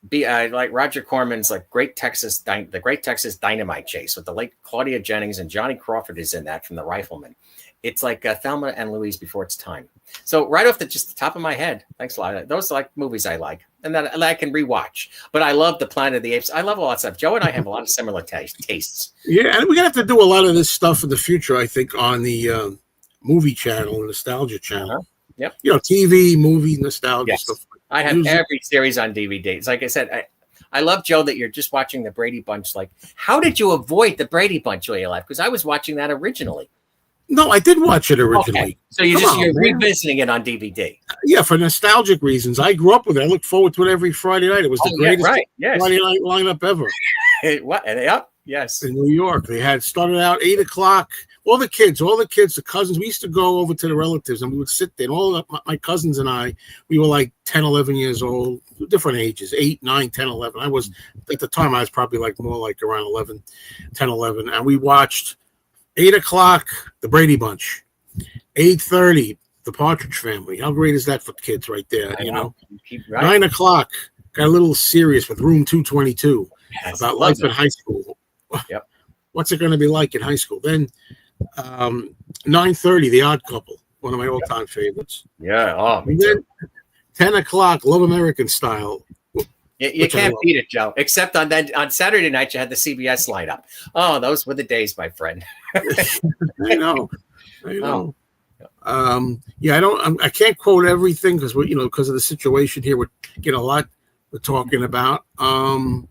like Roger Corman's like the Great Texas Dynamite Chase with the late Claudia Jennings, and Johnny Crawford is in that from The Rifleman. It's like Thelma and Louise before its time. So right off the top of my head, thanks a lot. Those are like movies I like and that I can rewatch. But I love the Planet of the Apes. I love all that stuff. Joe and I have a lot of similar tastes. Yeah, and we're gonna have to do a lot of this stuff in the future, I think, on the movie channel, Nostalgia channel. Yep. TV, movie, nostalgia stuff. I have every series on DVD. It's like I said, I love, Joe, that you're just watching the Brady Bunch. Like, how did you avoid the Brady Bunch all your life? Because I was watching that originally. No, I did watch it originally. Okay. So you're revisiting it on DVD. Yeah, for nostalgic reasons. I grew up with it. I look forward to it every Friday night. It was the greatest Friday night lineup ever. Yep. Yes. In New York, they had started out 8 o'clock. All the kids, the cousins. We used to go over to the relatives, and we would sit there. And all of my cousins and I, we were like 10, 11 years old, different ages, 8, 9, 10, 11. I was, at the time, I was probably more like around 10, 11. And we watched 8 o'clock, The Brady Bunch. 8:30, The Partridge Family. How great is that for kids right there, you know? 9 o'clock, got a little serious with Room 222 about life in high school. Yep. What's it going to be like in high school? Then 9:30, The Odd Couple, one of my all-time favorites. Yeah. Oh, me then too. 10 o'clock, Love American Style. You can't beat it, Joe. Except on Saturday night, you had the CBS lineup. Oh, those were the days, my friend. I know. Yeah, I can't quote everything because because of the situation here, we get a lot we're talking about. Well,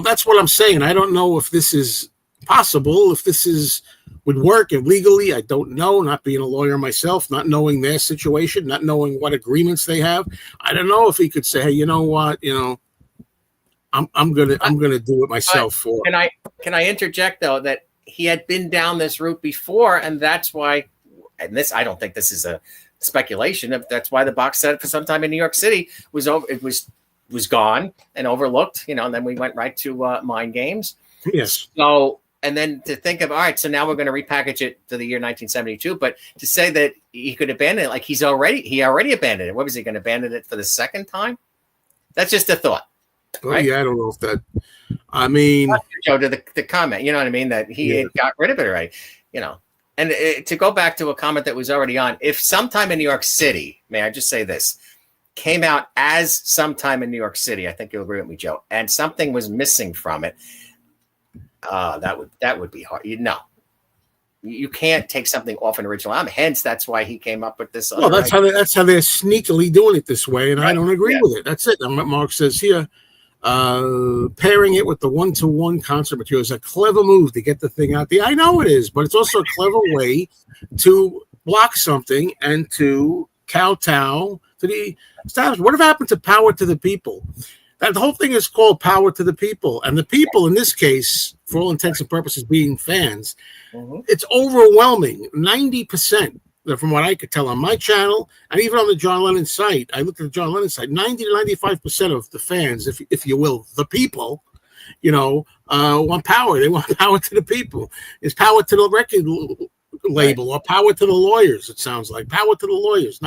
that's what I'm saying. I don't know if this is possible, if this would work and legally. I don't know. Not being a lawyer myself, not knowing their situation, not knowing what agreements they have. I don't know if he could say, hey, you know what, I'm gonna do it myself. Can I interject though that he had been down this route before, and that's why. And this, I don't think this is a speculation. That's why the box set for some time in New York City was over. It was gone and overlooked. And then we went right to Mind Games. Yes. So. And then to think of, all right, so now we're going to repackage it to the year 1972. But to say that he could abandon it, like he already abandoned it. What was he going to abandon it for the second time? That's just a thought. Right? Yeah, I don't know if that. I mean, Joe, to the comment, you know what I mean, that he had got rid of it already. And to go back to a comment that was already on, if Sometime in New York City, may I just say this, came out as Sometime in New York City, I think you'll agree with me, Joe, and something was missing from it. That would be hard. You can't take something off an original album. Hence, that's why he came up with this. Well, that's how they're sneakily doing it this way, and right. I don't agree with it. That's it. And what Mark says here, pairing it with the one-to-one concert material is a clever move to get the thing out there. I know it is, but it's also a clever way to block something and to kowtow to the establishment. What happened to Power to the People? That the whole thing is called Power to the People. And the people in this case, for all intents and purposes, being fans, it's overwhelming. 90%, from what I could tell on my channel, and even on the John Lennon site, I looked at the John Lennon site, 90 to 95% of the fans, if you will, the people, want power. They want power to the people. It's power to the record label or power to the lawyers, it sounds like. Power to the lawyers.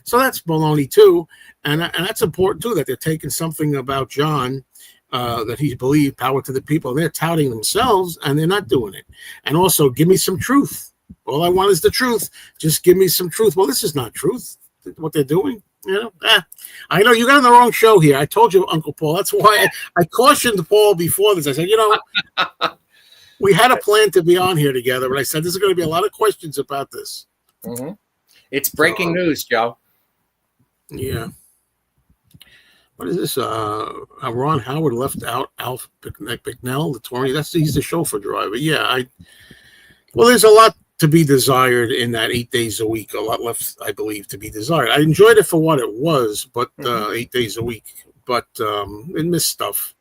So that's baloney too. And that's important too, that they're taking something about John that he believed, power to the people. They're touting themselves and they're not doing it. And also, give me some truth. All I want is the truth. Just give me some truth. Well, this is not truth, what they're doing. I know you got on the wrong show here. I told you, Uncle Paul. That's why I cautioned Paul before this. I said, we had a plan to be on here together, but I said, there's going to be a lot of questions about this. Mm-hmm. It's breaking news, Joe. Yeah. What is this? Ron Howard left out Alf Bicknell, the 20. He's the chauffeur driver. Yeah. Well, there's a lot to be desired in that 8 days a week. A lot left, I believe, to be desired. I enjoyed it for what it was, but 8 days a week. But it missed stuff.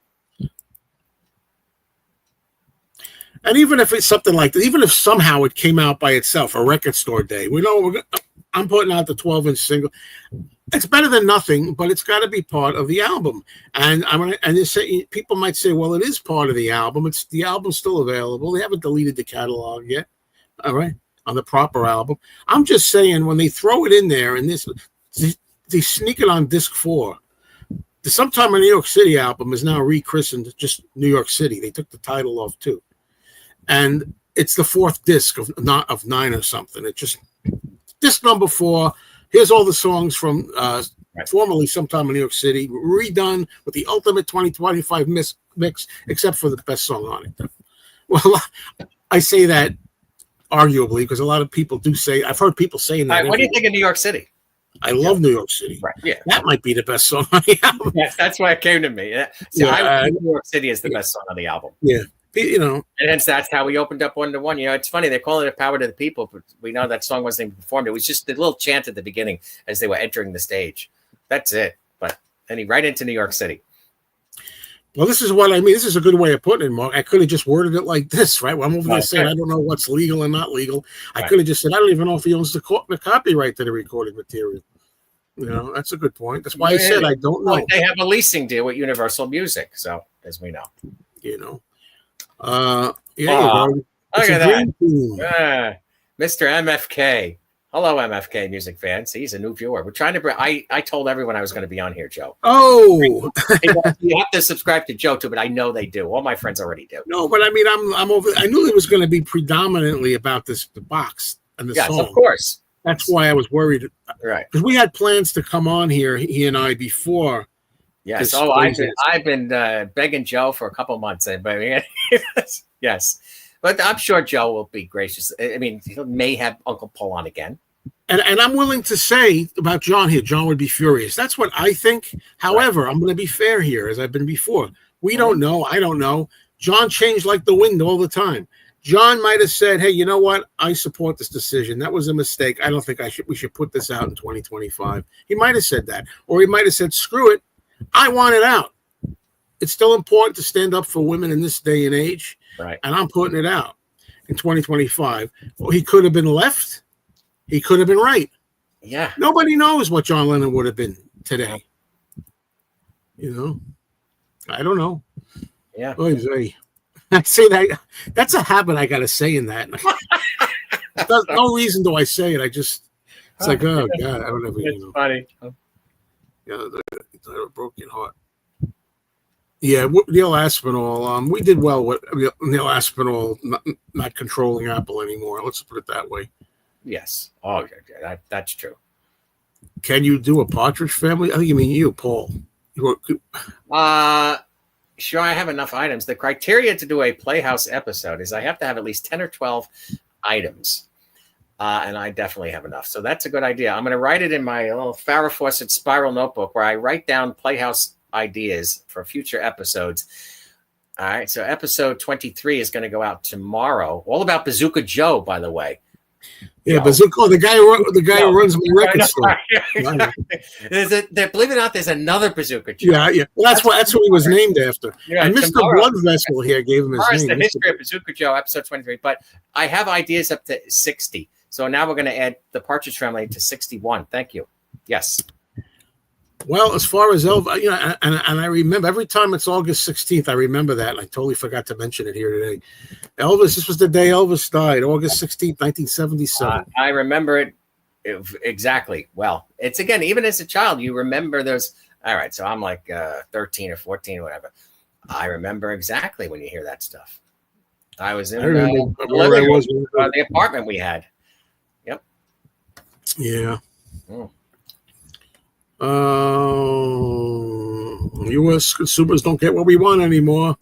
And even if it's something like that, even if somehow it came out by itself, a record store day, I'm putting out the 12-inch single. It's better than nothing, but it's got to be part of the album. And people might say, well, it is part of the album. The album's still available. They haven't deleted the catalog yet. All right, on the proper album. I'm just saying, when they throw it in there and they sneak it on disc 4. The Sometime in New York City album is now rechristened just New York City. They took the title off too. And it's the 4th disc of 9 or something. It's just disc number 4. Here's all the songs from formerly Sometime in New York City, redone with the ultimate 2025 mix, except for the best song on it. Well, I say that arguably because a lot of people do say, I've heard people saying that. What do you think of New York City? I love New York City. Right. Yeah. That might be the best song on the album. Yeah, that's why it came to me. So I think New York City is the best song on the album. Yeah. And hence that's how we opened up 1-to-1. It's funny, they're calling it Power to the People, but we know that song wasn't even performed. It was just the little chant at the beginning as they were entering the stage. That's it. But right into New York City. Well, this is what I mean. This is a good way of putting it, Mark. I could have just worded it like this, right? Well, I'm over there saying I don't know what's legal and not legal. I could have just said, I don't even know if he owns the copyright to the recorded material. That's a good point. That's why I said I don't know. They have a leasing deal with Universal Music, so as we know. Look at that. Mr. MFK. Hello, MFK music fans. He's a new viewer. We're trying to bring. I told everyone I was going to be on here, Joe. Oh, you have to subscribe to Joe too, but I know they do. All my friends already do. No, but I mean, I'm over. I knew it was going to be predominantly about the box and the song. Yes, of course. That's why I was worried. Right. Because we had plans to come on here, he and I, before. Yes. Oh, I've been begging Joe for a couple months. But yes, but I'm sure Joe will be gracious. I mean, he may have Uncle Paul on again. And I'm willing to say about John here, John would be furious. That's what I think. However, I'm going to be fair here, as I've been before. We don't know. I don't know. John changed like the wind all the time. John might have said, hey, you know what? I support this decision. That was a mistake. I don't think we should put this out in 2025. He might have said that. Or he might have said, screw it. I want it out. It's still important to stand up for women in this day and age. Right. And I'm putting it out in 2025. Well, he could have been left. He could have been right. Yeah. Nobody knows what John Lennon would have been today. You know? I don't know. Yeah. I say that. That's a habit I got to say in that. There's no reason do I say it. It's like, oh, God, I don't ever, It's funny. Yeah, the broken heart. Yeah, Neil Aspinall. We did well with Neil Aspinall not controlling Apple anymore. Let's put it that way. Yes. Oh, that's true. Can you do a Partridge Family? I think you mean you, Paul. Sure, I have enough items. The criteria to do a Playhouse episode is I have to have at least 10 or 12 items. And I definitely have enough. So that's a good idea. I'm going to write it in my little Farrah Fawcett spiral notebook where I write down Playhouse ideas for future episodes. All right. So episode 23 is going to go out tomorrow. All about Bazooka Joe, by the way. Yeah, Bazooka, the guy who runs my record store. Believe it or not, there's another Bazooka Joe. Yeah. Well, that's who he was named after. Yeah, and Mr. Blood Vessel here gave him his name. The history of Bazooka Joe, episode 23. But I have ideas up to 60. So now we're going to add the Partridge Family to 61. Thank you. Yes. Well, as far as Elvis, and I remember every time it's August 16th, I remember that. And I totally forgot to mention it here today. Elvis, this was the day Elvis died, August 16th, 1977. I remember it exactly. Well, it's again, even as a child, you remember those. All right. So I'm like 13 or 14 or whatever. I remember exactly when you hear that stuff. I was in the apartment we had. Yep. Yeah. U.S. consumers don't get what we want anymore.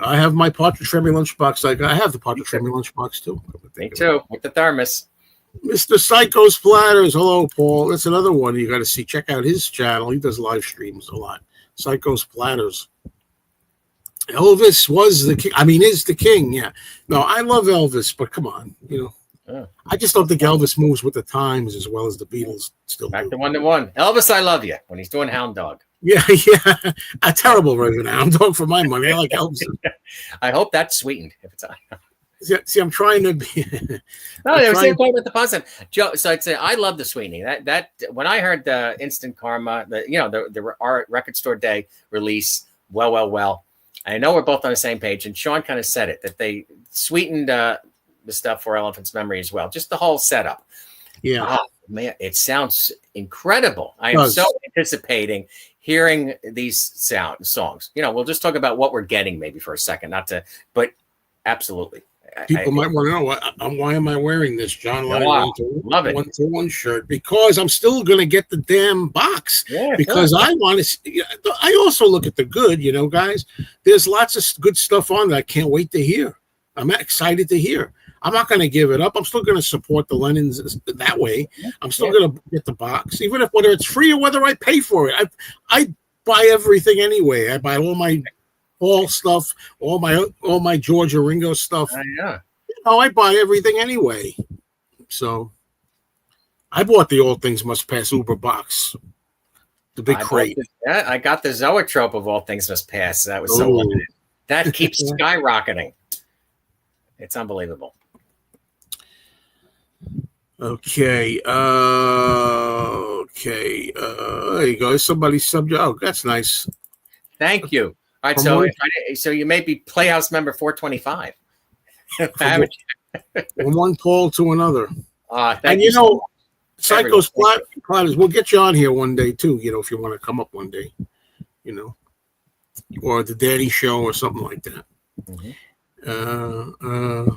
I have my Partridge Family lunchbox. I have the Partridge Family lunchbox too. Me too, with the thermos. Mr. Psycho Splatters. Hello, Paul. That's another one you got to see. Check out his channel. He does live streams a lot. Psycho Splatters. Elvis was the king. I mean, is the king. Yeah. No, I love Elvis, but come on, I just don't think Elvis moves with the times as well as the Beatles still Back do. to 1-to-1. Elvis, I love you when he's doing Hound Dog. Yeah. A terrible version. I'm doing for my money. I like Elvis. I hope that's sweetened if it's on. See, I'm trying to be. No, they were saying about the positive. Joe, so I'd say I love the sweetening. That when I heard the Instant Karma, our record store day release, well. I know we're both on the same page, and Sean kind of said it that they sweetened the stuff for Elephant's Memory as well. Just the whole setup. Yeah. Oh, man, it sounds incredible. I am so anticipating hearing these songs. We'll just talk about what we're getting maybe for a second, but absolutely. People might want to know why am I wearing this John Lennon love it 1-to-1 shirt? Because I'm still going to get the damn box. Yeah, because I want to. I also look at the good, guys. There's lots of good stuff on that I can't wait to hear. I'm excited to hear. I'm not going to give it up. I'm still going to support the Lennons that way. I'm still going to get the box, even if whether it's free or whether I pay for it. I buy everything anyway. I buy all my Paul stuff, all my Georgia Ringo stuff. Yeah. I buy everything anyway. So I bought the All Things Must Pass Uber box, the big crate. I got the Zoetrope of All Things Must Pass. That was so limited. That keeps skyrocketing. It's unbelievable. Okay. There you go. Somebody's subject. Oh, that's nice. Thank you. All right. So you may be Playhouse member 425. From one Paul to anher. Thank you. Psycho Splatters, we'll get you on here one day too, if you want to come up one day, or the Danny Show or something like that. Mm-hmm.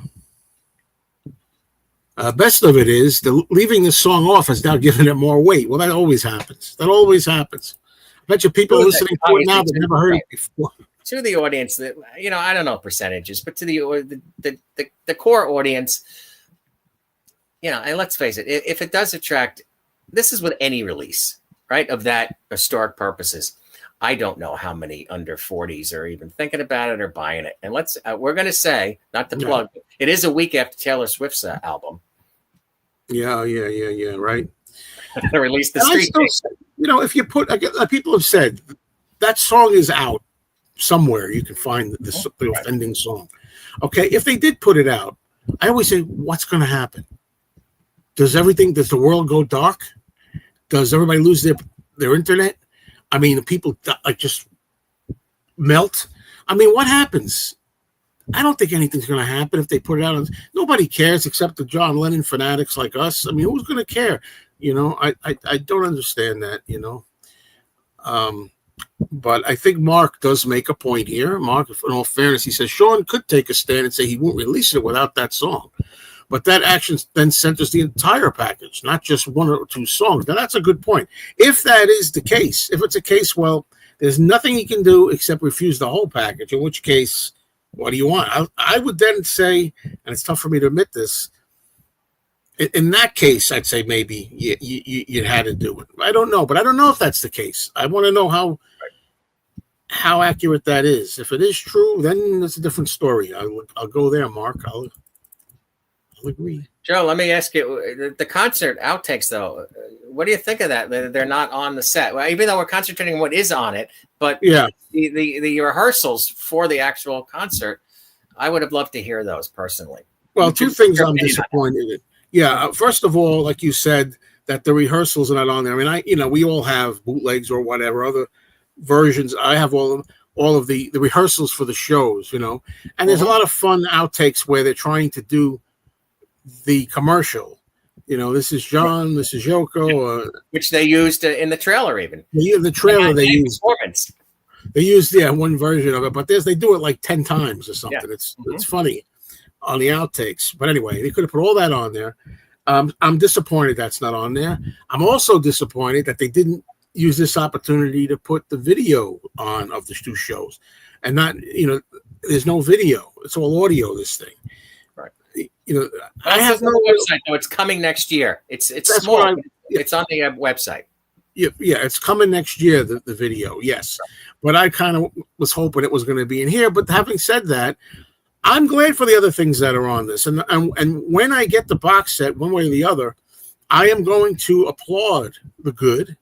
Best of it is leaving the song off has now given it more weight. Well, that always happens. That always happens. I bet you people listening to it now that never heard it before. To the audience that, I don't know percentages, but to the core audience, and let's face it, if it does attract, this is with any release, right, of that historic purposes. I don't know how many under 40s are even thinking about it or buying it. And we're going to say, not to plug, it is a week after Taylor Swift's album. Yeah, right. They released the street. If you put, people have said that song is out somewhere. You can find the offending song. Okay, if they did put it out, I always say, what's going to happen? Does the world go dark? Does everybody lose their internet? I mean, people just melt. I mean, what happens? I don't think anything's going to happen if they put it out. Nobody cares except the John Lennon fanatics like us. I mean, who's going to care? I don't understand that, But I think Mark does make a point here. Mark, in all fairness, he says Sean could take a stand and say he won't release it without that song. But that action then centers the entire package, not just one or two songs. Now, that's a good point. If that is the case, if it's a case, well, there's nothing he can do except refuse the whole package, in which case, what do you want? I would then say, and it's tough for me to admit this, in that case, I'd say maybe you had to do it. I don't know, but I don't know if that's the case. I want to know how accurate that is. If it is true, then it's a different story. I'll go there, Mark. I'll agree. Joe, let me ask you, the concert outtakes, though, what do you think of that? They're not on the set. Well, even though we're concentrating on what is on it, but the rehearsals for the actual concert, I would have loved to hear those personally. Well, two things I'm disappointed in. Yeah, first of all, like you said, that the rehearsals are not on there. I mean, we all have bootlegs or whatever, other versions. I have all of the rehearsals for the shows, and there's a lot of fun outtakes where they're trying to do the commercial. This is John, this is Yoko, which they used in the trailer. Even the trailer they used. They used one version of it, but they do it like 10 times or something. Yeah. It's funny on the outtakes. But anyway, they could have put all that on there. I'm disappointed that's not on there. I'm also disappointed that they didn't use this opportunity to put the video on of the two shows, and not there's no video. It's all audio. This thing. I have no website though. It's coming next year. It's small. It's on the website. Yeah, it's coming next year. The video, yes, but I kind of was hoping it was going to be in here. But having said that, I'm glad for the other things that are on this. And when I get the box set, one way or the other, I am going to applaud the good,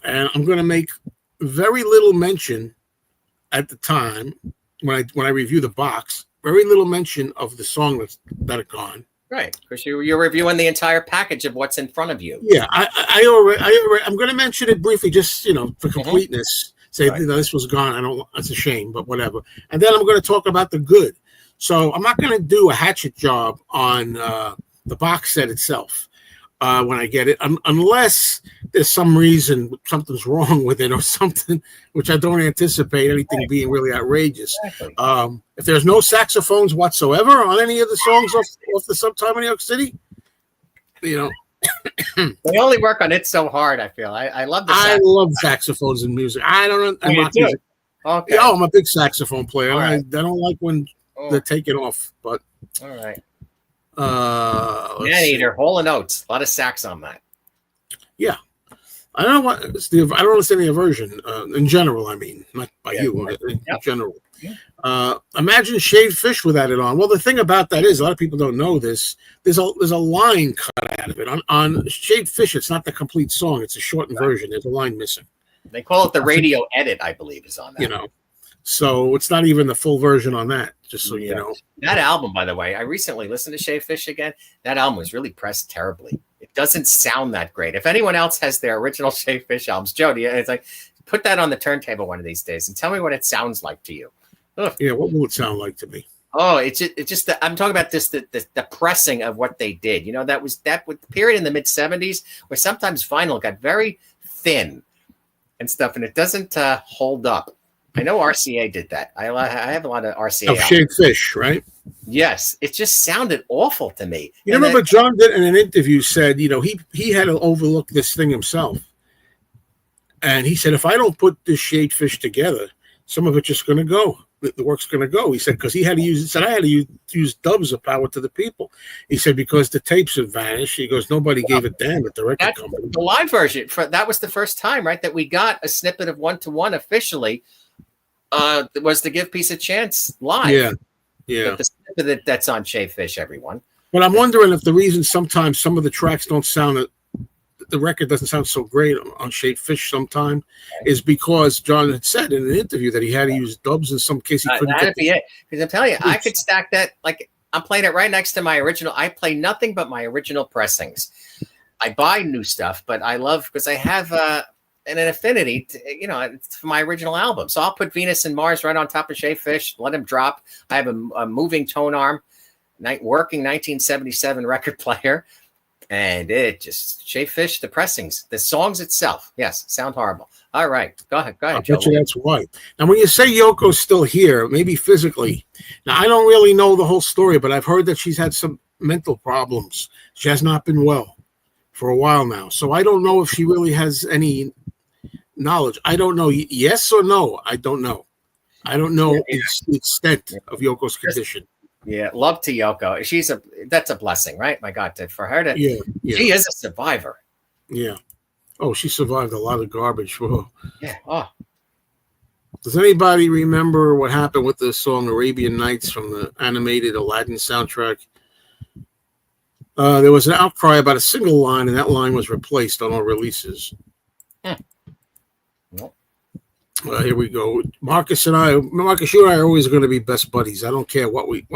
and I'm going to make very little mention at the time when I review the box. Very little mention of the song that are gone. Right, because you're reviewing the entire package of what's in front of you. Yeah, I'm going to mention it briefly, just for completeness. Say this was gone. That's a shame, but whatever. And then I'm going to talk about the good. So I'm not going to do a hatchet job on the box set itself when I get it, unless there's some reason something's wrong with it or something, which I don't anticipate anything being really outrageous. Exactly. If there's no saxophones whatsoever on any of the songs off the Sometime in New York City, They only work on It So Hard, I feel. I love the I love saxophones in music. I don't know. Music. Okay. I'm a big saxophone player. Right. I don't like when they take it off, but all right. Man-Eater, Hall & Oates, a lot of sax on that. Yeah, I don't know I don't understand the aversion in general. I mean, not by you, in general. Yeah. Imagine shaved fish without it on. Well, the thing about that is, a lot of people don't know this. There's a line cut out of it on shaved fish. It's not the complete song; it's a shortened version. There's a line missing. They call it the radio edit, I believe, is on that. So it's not even the full version on that. Just so you know. That album, by the way, I recently listened to Shaved Fish again. That album was really pressed terribly. It doesn't sound that great. If anyone else has their original Shaved Fish albums, Jody, it's like, put that on the turntable one of these days and tell me what it sounds like to you. Ugh. Yeah, what will it sound like to me? Oh, it's just I'm talking about the pressing of what they did. That was the period in the mid 70s where sometimes vinyl got very thin and stuff, and it doesn't hold up. I know RCA did that. I have a lot of RCA. Of shaved fish, right? Yes. It just sounded awful to me. You remember John did in an interview said, he had to overlook this thing himself. And he said, if I don't put this shaved fish together, some of it's just going to go. The work's going to go. He said, because I had to use dubs of Power to the People. He said, because the tapes have vanished. He goes, nobody gave a damn at the record company. The live version, that was the first time, right, that we got a snippet of 1-to-1 officially. Was to give Peace a Chance live. Yeah. But the snippet that's on Shaved Fish, everyone. But I'm wondering if the reason sometimes some of the tracks don't sound, the record doesn't sound so great on Shaved Fish sometime, is because John had said in an interview that he had to use dubs in some case. He couldn't. That'd be it. Because I'm telling you, I could stack that. Like, I'm playing it right next to my original. I play nothing but my original pressings. I buy new stuff, but I love, because I have an affinity to, for my original album. So I'll put Venus and Mars right on top of Shaved Fish, let them drop. I have a moving tone arm, working 1977 record player. And it just Shaved Fish, the pressings, the songs itself. Yes, sound horrible. All right, go ahead. I bet you that's right. Now, when you say Yoko's still here, maybe physically. Now, I don't really know the whole story, but I've heard that she's had some mental problems. She has not been well for a while now, so I don't know if she really has any knowledge. I don't know. Yes or no? I don't know. I don't know the extent of Yoko's condition. Yeah, love to Yoko. That's a blessing, right? My God, for her to, she is a survivor. Yeah. Oh, she survived a lot of garbage. Whoa. Yeah. Oh. Does anybody remember what happened with the song Arabian Nights from the animated Aladdin soundtrack? There was an outcry about a single line, and that line was replaced on all releases. Nope. Here we go. Marcus, you and I are always going to be best buddies. I don't care what we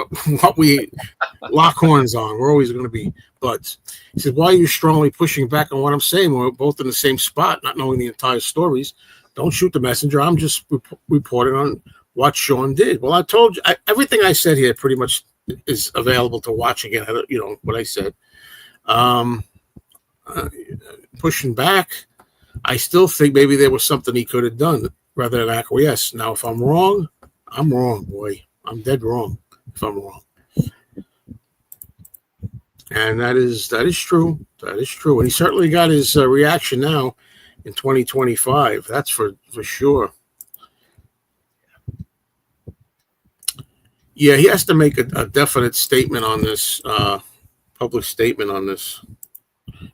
lock horns on. We're always going to be buds. He said, why are you strongly pushing back on what I'm saying? We're both in the same spot, not knowing the entire stories. Don't shoot the messenger. I'm just reporting on what Sean did. Well, I told you, everything I said here pretty much is available to watch again. What I said. Pushing back, I still think maybe there was something he could have done rather than acquiesce. Now, if I'm wrong, I'm wrong, boy. I'm dead wrong if I'm wrong. And that is true. That is true. And he certainly got his reaction now in 2025. That's for sure. Yeah, he has to make a definite statement on this, public statement on this,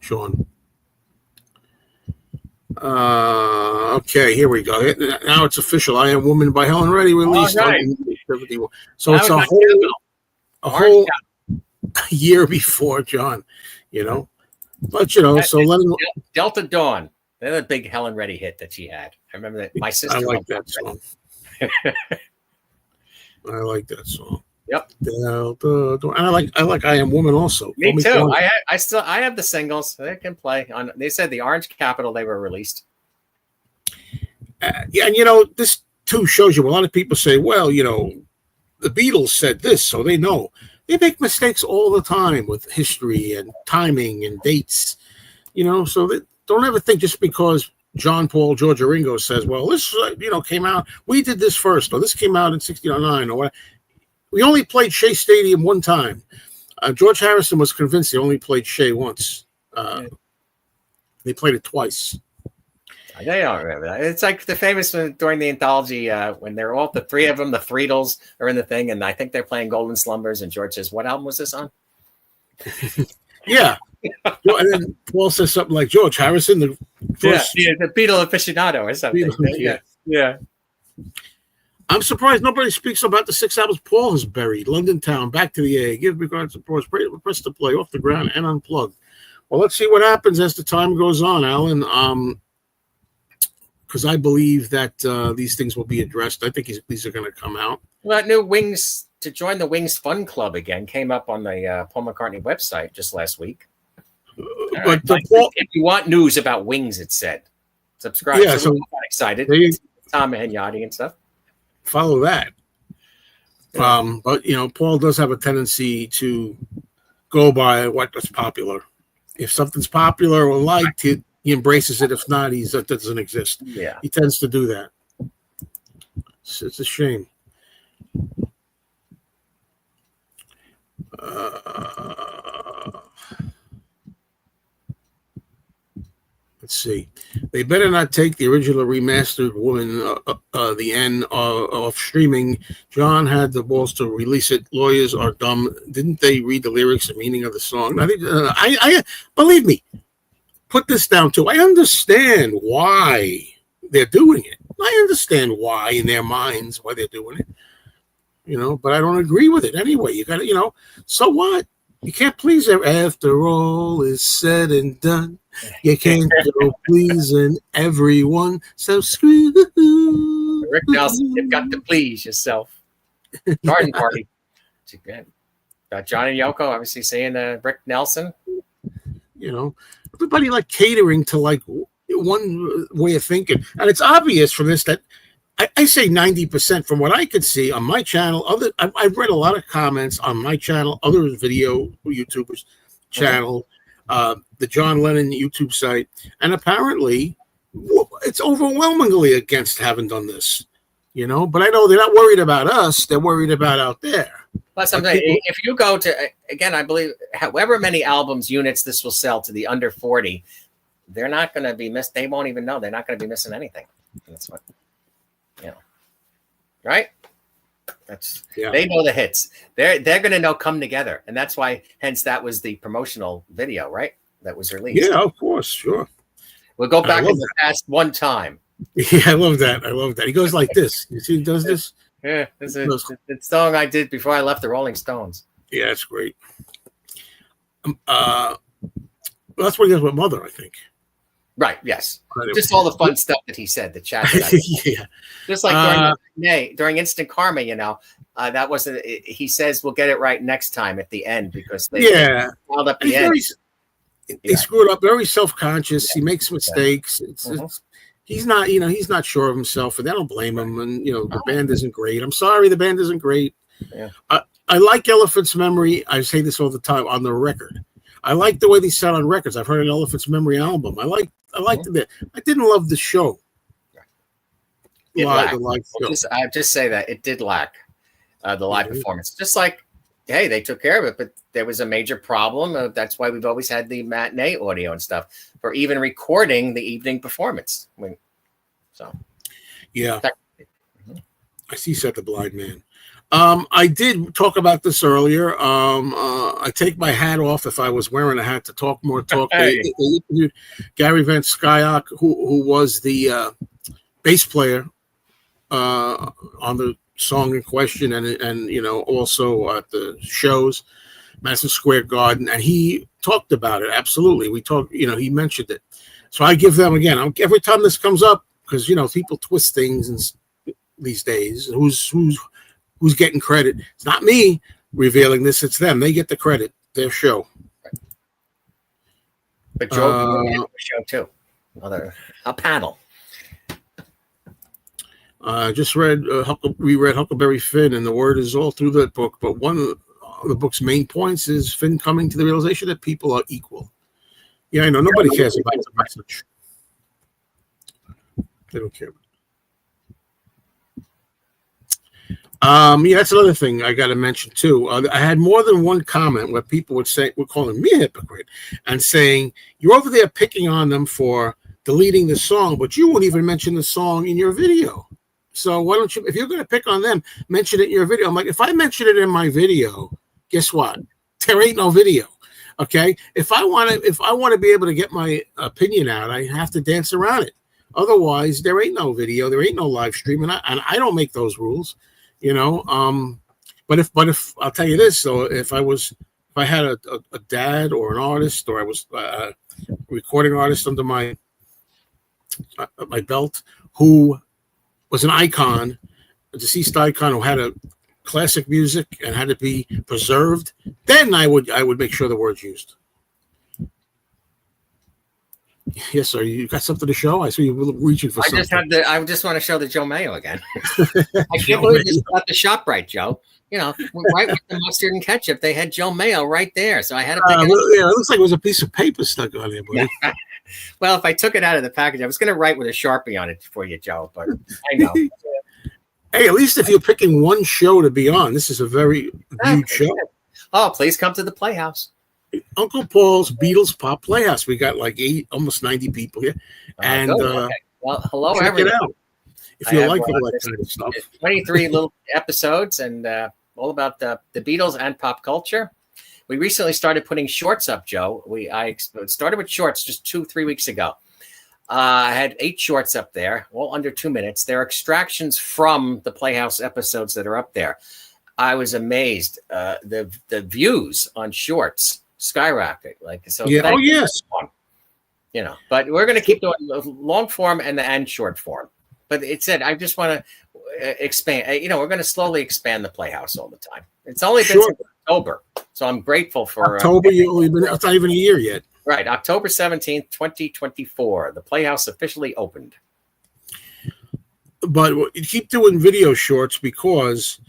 Sean. Okay, here we go. Now it's official. I Am Woman by Helen Reddy released. Right. So it's a whole year before John, But so let him. Delta Dawn. They're the big Helen Reddy hit that she had. I remember that. My sister. I like that song. I like that song. Yep. Delta Dawn. And I like I Am Woman also. Me too. I have the singles. They can play on. They said the Orange Capital they were released. And this too shows you. A lot of people say, well, the Beatles said this, so they know. They make mistakes all the time with history and timing and dates. So they don't ever think just because John Paul, George Ringo says, well, this came out. We did this first, or this came out in 1969, or what. We only played Shea Stadium one time. George Harrison was convinced they only played Shea once. They played it twice. They don't remember that. It's like the famous one during the anthology when they're all the three of them, the Friedels are in the thing, and I think they're playing Golden Slumbers. And George says, "What album was this on?" Yeah, and then Paul says something like George Harrison, the Beatle aficionado or something. Yeah. I'm surprised nobody speaks about the 6 albums Paul has buried. London Town, Back to the A, Give Regards to Press to Play, Off the Ground, and Unplugged. Well, let's see what happens as the time goes on, Alan. Because I believe that these things will be addressed. I think these are going to come out. Well, that new Wings, to join the Wings Fun Club again, came up on the Paul McCartney website just last week. But if you want news about Wings, it said. Subscribe. Yeah, so I'm excited. Tom Henyotti and stuff. Follow that. But Paul does have a tendency to go by what's popular. If something's popular or liked, he embraces it. If not, that doesn't exist. Yeah, he tends to do that. It's a shame. Let's see. They better not take the original remastered Woman, the end off streaming. John had the balls to release it. Lawyers are dumb. Didn't they read the lyrics and meaning of the song? I believe me. Put this down too. I understand why they're doing it. I understand why in their minds why they're doing it. But I don't agree with it anyway. You got to, so what? You can't please her. After all is said and done, you can't go pleasing everyone. So screw. Rick Nelson, you've got to please yourself. Garden Party. John and Yoko, obviously saying Rick Nelson. Everybody like catering to like one way of thinking. And it's obvious from this that I say 90% from what I could see on my channel. I've read a lot of comments on my channel, other video YouTubers channel, the John Lennon YouTube site, and apparently it's overwhelmingly against having done this. But I know they're not worried about us; they're worried about out there. Plus, if you go to again, I believe however many albums units this will sell to the under 40, they're not going to be missed. They won't even know. They're not going to be missing anything. That's what. Right? They know the hits. They're going to know Come Together, and that's why. Hence, that was the promotional video, right? That was released. Yeah, of course, sure. We'll go back in the past one time. Yeah, I love that. He goes like this. You see, he does this. Yeah, it's a song I did before I left the Rolling Stones. Yeah, it's great. That's what he does with Mother, I think. Right. Yes. Just all the fun stuff that he said. The chat. Yeah. Just like during Instant Karma, that wasn't. He says we'll get it right next time at the end because they held up the end. They screwed up. Very self-conscious. He makes mistakes. He's not. He's not sure of himself, and they don't blame him. And the band isn't great. I'm sorry, the band isn't great. Yeah. I like Elephant's Memory. I say this all the time on the record. I like the way they sound on records. I've heard an Elephant's Memory album. I liked it. I didn't love the show. I just say that it did lack the live performance. Just like, hey, they took care of it, but there was a major problem. That's why we've always had the matinee audio and stuff for even recording the evening performance. Yeah. I see, said the blind man. I did talk about this earlier. I take my hat off if I was wearing a hat to talk more talk. They interviewed Gary Van Skyok, who was the bass player on the song in question, and also at the shows, Madison Square Garden, and he talked about it. Absolutely, we talked. He mentioned it. So I give them again. Every time this comes up, because people twist things these days. Who's getting credit? It's not me revealing this. It's them. They get the credit. Their show. But Joe had a show too. A panel. I just reread Huckleberry Finn, and the word is all through that book. But one of the book's main points is Finn coming to the realization that people are equal. Yeah, I know. Nobody cares about the message. They don't care. That's another thing I got to mention too. I had more than one comment where people would calling me a hypocrite and saying, you're over there picking on them for deleting the song, but you won't even mention the song in your video. So why don't you, if you're going to pick on them, mention it in your video? I'm like, if I mention it in my video, guess what? There ain't no video. Okay. If I want to be able to get my opinion out, I have to dance around it. Otherwise, there ain't no video. There ain't no live stream. And I don't make those rules. But if I'll tell you this, so if I had a dad or an artist, or I was a recording artist under my belt who was an icon, a deceased icon who had a classic music and had to be preserved, then I would make sure the word's used. Yes, sir. You got something to show? I saw you reaching for something. I just want to show the Joe Mayo again. I can't believe you got the shop right, Joe. Right with the mustard and ketchup, they had Joe Mayo right there. So I had to pick it up. Yeah, it looks like it was a piece of paper stuck on there, buddy. Well, if I took it out of the package, I was going to write with a Sharpie on it for you, Joe, but I know. Hey, at least if you're picking one show to be on, this is a very viewed show. Oh, please come to the Playhouse. Uncle Paul's Beatles Pop Playhouse. We got like almost 90 people here. And okay. Well, hello, check everyone. it out if you like all that kind of stuff. 23 little episodes and all about the Beatles and pop culture. We recently started putting shorts up, Joe. I started with shorts just 2-3 weeks ago. I had 8 shorts up there, all under 2 minutes. They're extractions from the Playhouse episodes that are up there. I was amazed. The views on shorts skyrocket. Oh yes. But we're going to keep doing long form and short form. But it said, I just want to expand. We're going to slowly expand the Playhouse all the time. It's only been since October, so I'm grateful for October. It's not even a year yet. Right, October 17th, 2024. The Playhouse officially opened. But you keep doing video shorts because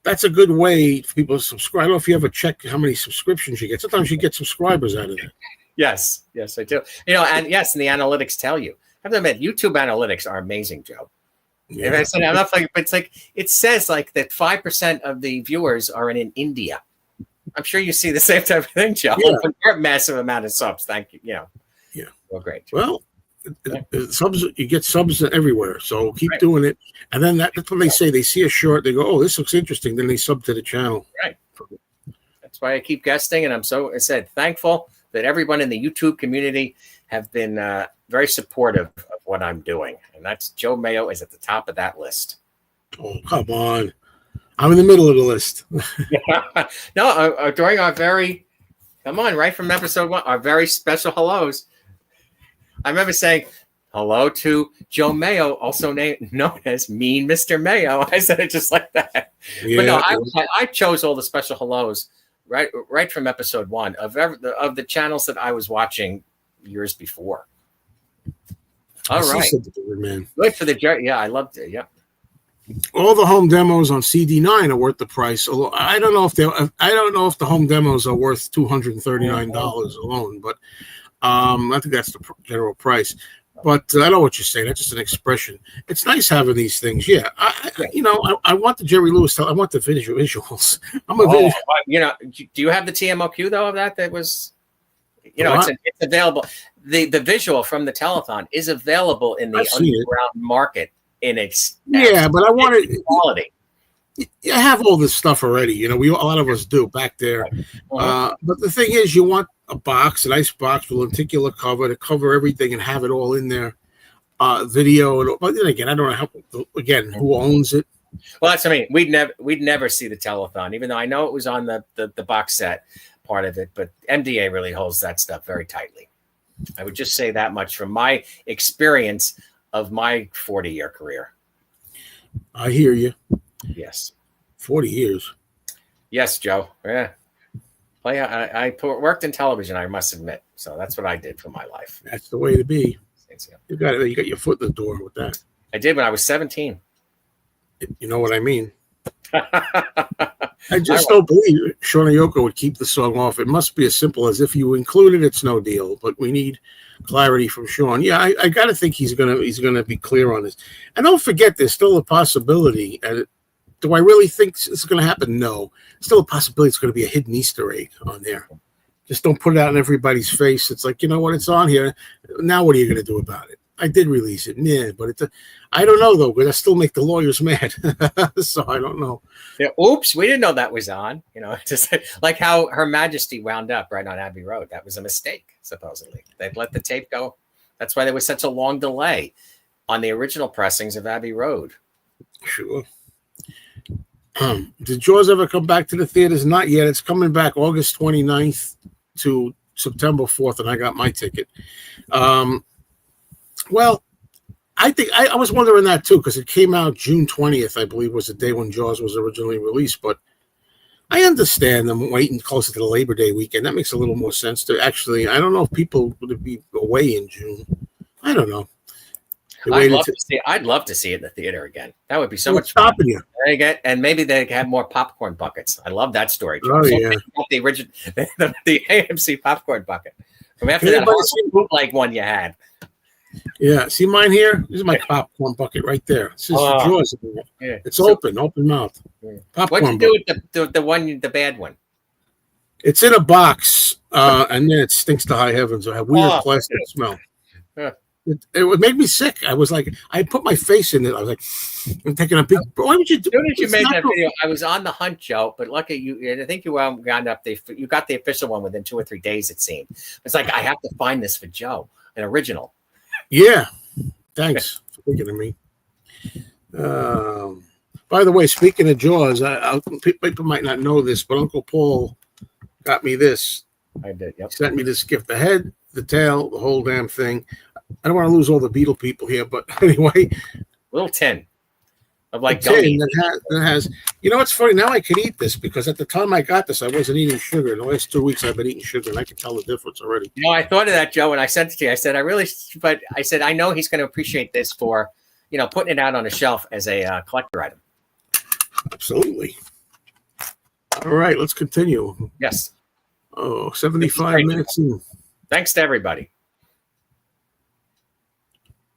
that's a good way for people to subscribe. I don't know if you ever check how many subscriptions you get. Sometimes you get subscribers out of it. Yes, I do. And the analytics tell you. I have to admit, YouTube analytics are amazing, Joe. Yeah. If I said enough, but it's like it says like that 5% of the viewers are in India. I'm sure you see the same type of thing, Joe. Yeah. A massive amount of subs. Thank you. Yeah. Well, great. Well, subs, you get subs everywhere, so keep doing it. And then that's what they say. They see a short, they go, "Oh, this looks interesting." Then they sub to the channel. Right. That's why I keep guesting, and I'm thankful that everyone in the YouTube community have been very supportive of what I'm doing, and that's Joe Mayo is at the top of that list. Oh, come on. I'm in the middle of the list. No, during our right from episode 1, our very special hellos. I remember saying hello to Joe Mayo, also known as Mean Mr. Mayo. I said it just like that. Yeah, but no, I chose all the special hellos right from episode 1 of the channels that I was watching years before. All right, man. Good for the I loved it. Yeah. All the home demos on CD9 are worth the price. Although I don't know if the home demos are worth $239 alone, but I think that's the general price. But I know what you're saying. That's just an expression. It's nice having these things. Yeah, I want the Jerry Lewis. I want the visuals. Do you have the TMOQ though of that? That was, it's available. The visual from the telethon is available in the underground market. But I wanted quality. You have all this stuff already. A lot of us do back there. But the thing is, you want a nice box with a lenticular cover to cover everything and have it all in there. Video, but then again, I don't know who owns it. Well, that's we'd never see the telethon, even though I know it was on the box set part of it. But MDA really holds that stuff very tightly. I would just say that much from my experience of my 40-year career. I hear you. Yes. 40 years. Yes, Joe. Yeah. I worked in television, I must admit. So that's what I did for my life. That's the way to be. You got your foot in the door with that. I did when I was 17. You know what I mean? I just don't believe Sean Yoko would keep the song off. It must be as simple as if you include it, it's no deal. But we need clarity from Sean. Yeah, I got to think he's gonna be clear on this. And don't forget, there's still a possibility. Do I really think it's going to happen? No. Still a possibility it's going to be a hidden Easter egg on there. Just don't put it out in everybody's face. It's like, it's on here. Now what are you going to do about it? I did release it. Yeah, but I don't know, though, because I still make the lawyers mad. So I don't know. Yeah, oops, we didn't know that was on. Just like how Her Majesty wound up right on Abbey Road. That was a mistake, supposedly. They'd let the tape go. That's why there was such a long delay on the original pressings of Abbey Road. Sure. Did Jaws ever come back to the theaters? Not yet. It's coming back August 29th to September 4th, and I got my ticket. Well, I think I was wondering that too, because it came out June 20th, I believe, was the day when Jaws was originally released. But I understand them waiting closer to the Labor Day weekend. That makes a little more sense to actually. I don't know if people would be away in June. I don't know. I'd love to see it in the theater again. That would be so much fun. And maybe they have more popcorn buckets. I love that story. Oh, yeah. The original, the AMC popcorn bucket. From after that bootleg one you had. Yeah, see mine here? This is my popcorn bucket right there. This is the jaws. Yeah. It's open mouth. Yeah. Popcorn What'd you do with the bad one? It's in a box, and then it stinks to high heavens. I have weird plastic smell. Yeah. It would make me sick. I was like, I put my face in it. I was like, I'm taking a big. Why would you do? As soon as you made that video, I was on the hunt, Joe. But lucky you, I think you got up. You got the official one within 2 or 3 days. It seemed. It's like I have to find this for Joe, an original. Yeah, thanks for thinking of me. By the way, speaking of Jaws, people might not know this, but Uncle Paul got me this. I did. Yep. He sent me this gift: the head, the tail, the whole damn thing. I don't want to lose all the Beetle people here, but anyway, little tin of like tin that has. You know, it's funny. Now I can eat this because at the time I got this, I wasn't eating sugar. In the last 2 weeks, I've been eating sugar, and I can tell the difference already. You know, I thought of that, Joe, and I sent it to you. I said, I know he's going to appreciate this for, putting it out on a shelf as a collector item. Absolutely. All right, let's continue. Yes. 75 minutes in. Thanks to everybody.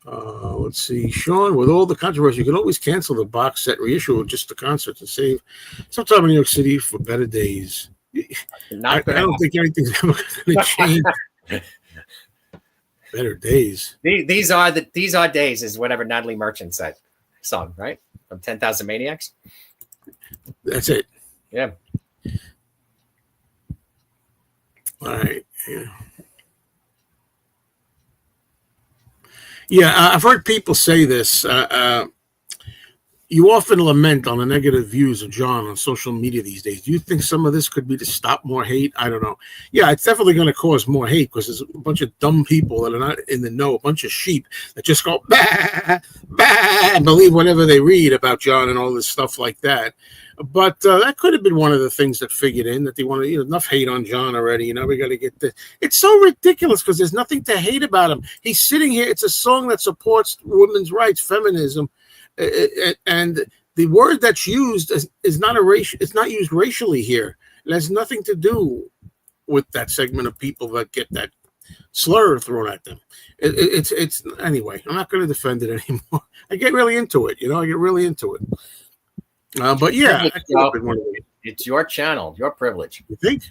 Let's see. Sean, with all the controversy, you can always cancel the box set reissue of just the concerts and save sometime in New York City for better days. I don't think anything's ever going to change. Better days. These are days is whatever Natalie Merchant said. Song, right? From 10,000 Maniacs. That's it. Yeah. All right. Yeah. Yeah, I've heard people say this. You often lament on the negative views of John on social media these days. Do you think some of this could be to stop more hate? I don't know. Yeah, it's definitely going to cause more hate because there's a bunch of dumb people that are not in the know, a bunch of sheep that just go, bah, bah, and believe whatever they read about John and all this stuff like that. But that could have been one of the things that figured in that they wanted, enough hate on John already. We got to get the. It's so ridiculous because there's nothing to hate about him. He's sitting here. It's a song that supports women's rights, feminism, and the word that's used is not a racial. It's not used racially here. It has nothing to do with that segment of people that get that slur thrown at them. It's anyway. I'm not going to defend it anymore. I get really into it. I get really into it. But yeah, it's your channel, your privilege. You think?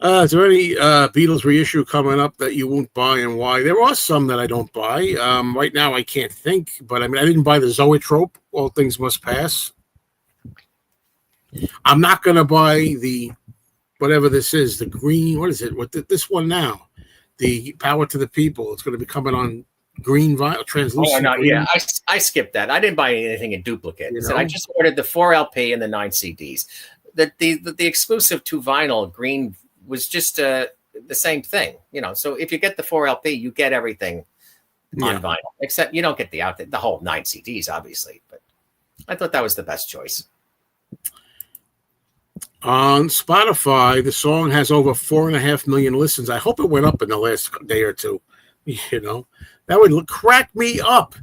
Is there any Beatles reissue coming up that you won't buy and why? There are some that I don't buy. Right now, I can't think, but I didn't buy the Zoetrope. All Things Must Pass. I'm not going to buy the whatever this is. The green. What is it? This one now? The Power to the People. It's going to be coming on. Green vinyl, translucent. Oh no, yeah, I skipped that. I didn't buy anything in duplicate. I just ordered the 4 LP and the 9 CDs. The exclusive to vinyl green was just the same thing, So if you get the 4 LP, you get everything on vinyl, except you don't get the whole 9 CDs, obviously. But I thought that was the best choice. On Spotify, the song has over 4.5 million listens. I hope it went up in the last day or two. That would crack me up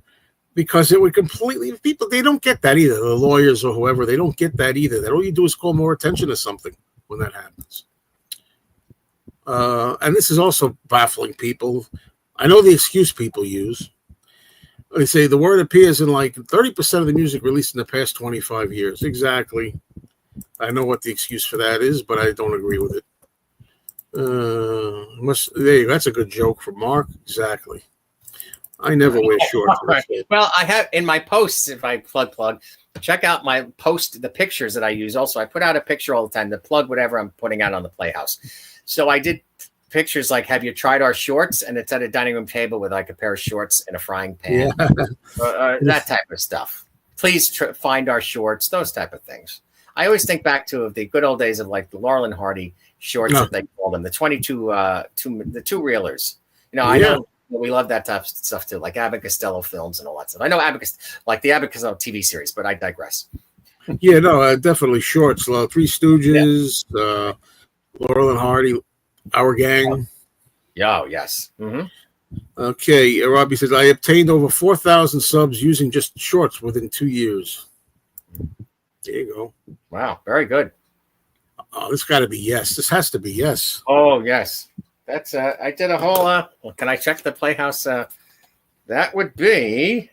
because it would people, they don't get that either. The lawyers or whoever, they don't get that either. That all you do is call more attention to something when that happens. And this is also baffling people. I know the excuse people use. They say the word appears in like 30% of the music released in the past 25 years. Exactly. I know what the excuse for that is, but I don't agree with it. That's a good joke for Mark. Exactly. I never wear shorts. Well, I have in my posts, if I plug, check out my post, the pictures that I use. Also, I put out a picture all the time to plug whatever I'm putting out on the Playhouse. So I did pictures like, have you tried our shorts? And it's at a dining room table with like a pair of shorts and a frying pan. Yeah. That type of stuff. Please find our shorts, those type of things. I always think back to the good old days of like the Laurel and Hardy shorts that they called them, the 22, the 2-reelers. I know we love that type of stuff too, like Abbott Costello films and all that stuff. I know like the Abbott Costello TV series, but I digress. Yeah, no, definitely shorts. Three Stooges, Laurel and Hardy, Our Gang. Oh, yes. Mm-hmm. Okay, Robbie says, I obtained over 4,000 subs using just shorts within 2 years. There you go. Wow, very good. Oh, this got to be yes. This has to be yes. Oh, yes. That's I did a whole. Well, can I check the Playhouse? That would be.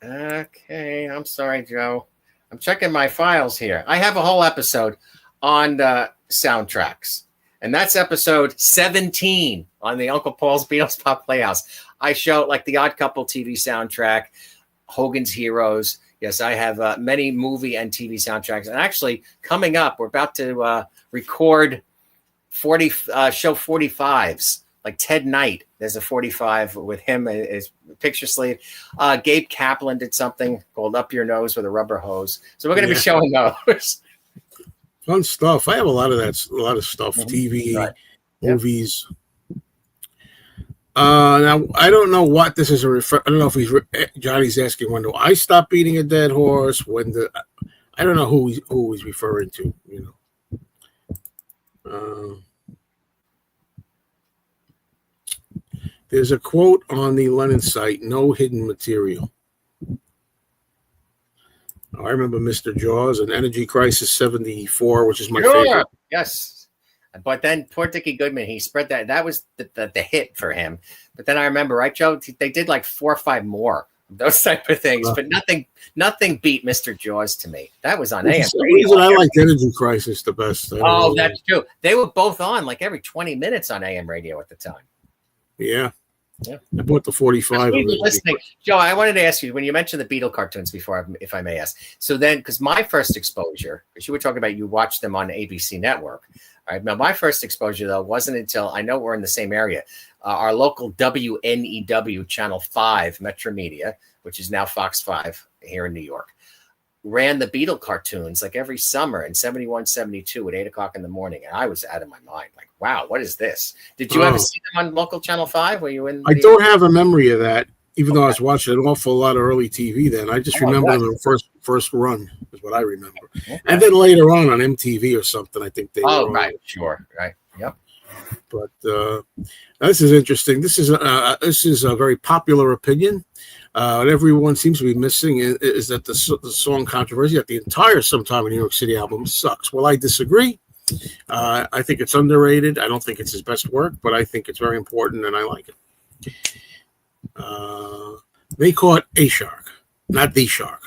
Okay, I'm sorry, Joe. I'm checking my files here. I have a whole episode on soundtracks, and that's episode 17 on the Uncle Paul's Beatles Pop Playhouse. I show like the Odd Couple TV soundtrack, Hogan's Heroes. Yes, I have many movie and TV soundtracks. And actually, coming up, we're about to record 40 show 45s. Like Ted Knight, there's a 45 with him as picture sleeve. Gabe Kaplan did something called Up Your Nose with a Rubber Hose. So we're going to be showing those. Fun stuff. I have a lot of stuff. TV, movies. Now I don't know what this is I don't know if Johnny's asking when do I stop beating a dead horse? I don't know who he's referring to. You know. There's a quote on the Lennon site: "No hidden material." I remember Mr. Jaws and Energy Crisis '74, which is my favorite. Yes, but then poor Dickie Goodman, he spread that. That was the hit for him. But then I remember, right, Joe? They did like 4 or 5 more of those type of things, but nothing beat Mr. Jaws to me. That was on AM. I liked Energy Crisis the best. That's true. They were both on like every 20 minutes on AM radio at the time. Yeah. I bought the 45. Listening, Joe, I wanted to ask you when you mentioned the Beatle cartoons before, if I may ask. So then, because my first exposure, because you were talking about you watched them on ABC Network. All right. Now, my first exposure, though, wasn't until I know we're in the same area. Our local WNEW Channel 5 Metro Media, which is now Fox 5 here in New York, ran the Beatle cartoons like every summer in 71, 72 at 8 o'clock in the morning. And I was out of my mind. Like, wow, what is this? Did you ever see them on local Channel 5? Were you in? I don't have a memory of that, even though I was watching an awful lot of early TV then. I just remember the first run is what I remember. Okay. And then later on MTV or something, I think they were on. Right. Sure. Right. Yep. But this is interesting. This is a very popular opinion. What everyone seems to be missing is that the song controversy, that the entire Sometime in New York City album sucks. Well, I disagree. I think it's underrated. I don't think it's his best work, but I think it's very important and I like it. They caught a shark, not the shark.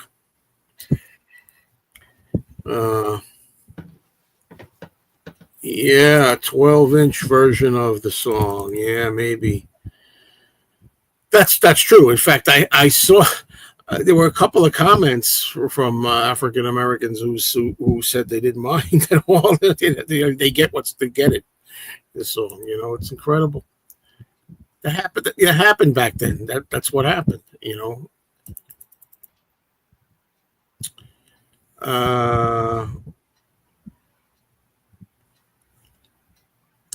Yeah, 12-inch version of the song. Yeah, maybe. That's true. In fact, I saw there were a couple of comments from African Americans who said they didn't mind at all. They get what's to get it. This song, it's incredible. It happened back then. That's what happened.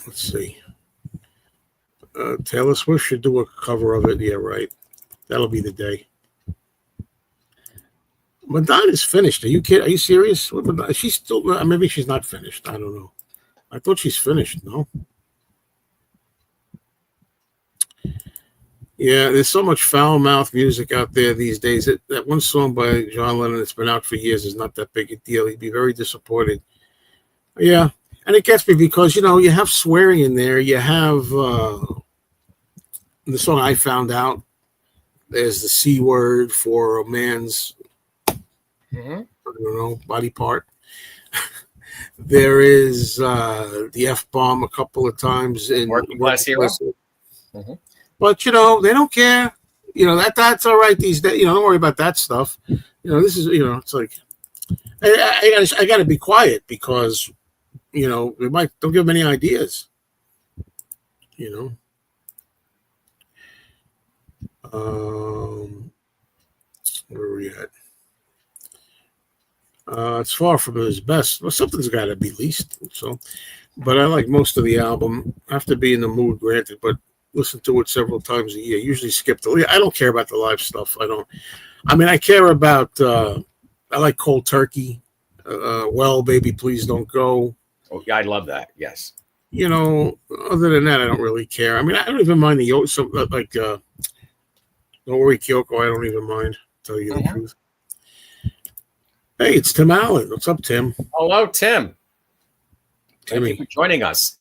Let's see. Taylor Swift should do a cover of it. Yeah, right. That'll be the day. Madonna's finished. Are you kidding? Are you serious? She's still. Maybe she's not finished. I don't know. I thought she's finished. No. Yeah, there's so much foul-mouthed music out there these days. That one song by John Lennon that's been out for years is not that big a deal. He'd be very disappointed. Yeah, and it gets me because, you have swearing in there. You have the song I Found Out. There's the C word for a man's, body part. There is the F-bomb a couple of times in Working Class Hero. But they don't care. That's all right these days. Don't worry about that stuff. This is it's like I got to be quiet because we don't give them any ideas. Where are we at? It's far from his best. Well, something's got to be least. So, but I like most of the album. I have to be in the mood, granted, but listen to it several times a year. Usually skip I don't care about the live stuff. I care about. I like Cold Turkey. Well, Baby, Please Don't Go. Oh, yeah, I love that. Yes. Other than that, I don't really care. I don't even mind the Don't Worry, Kyoko. I don't even mind. Tell you the truth. Hey, it's Tim Allen. What's up, Tim? Hello, Tim. Timmy. Thank you for joining us.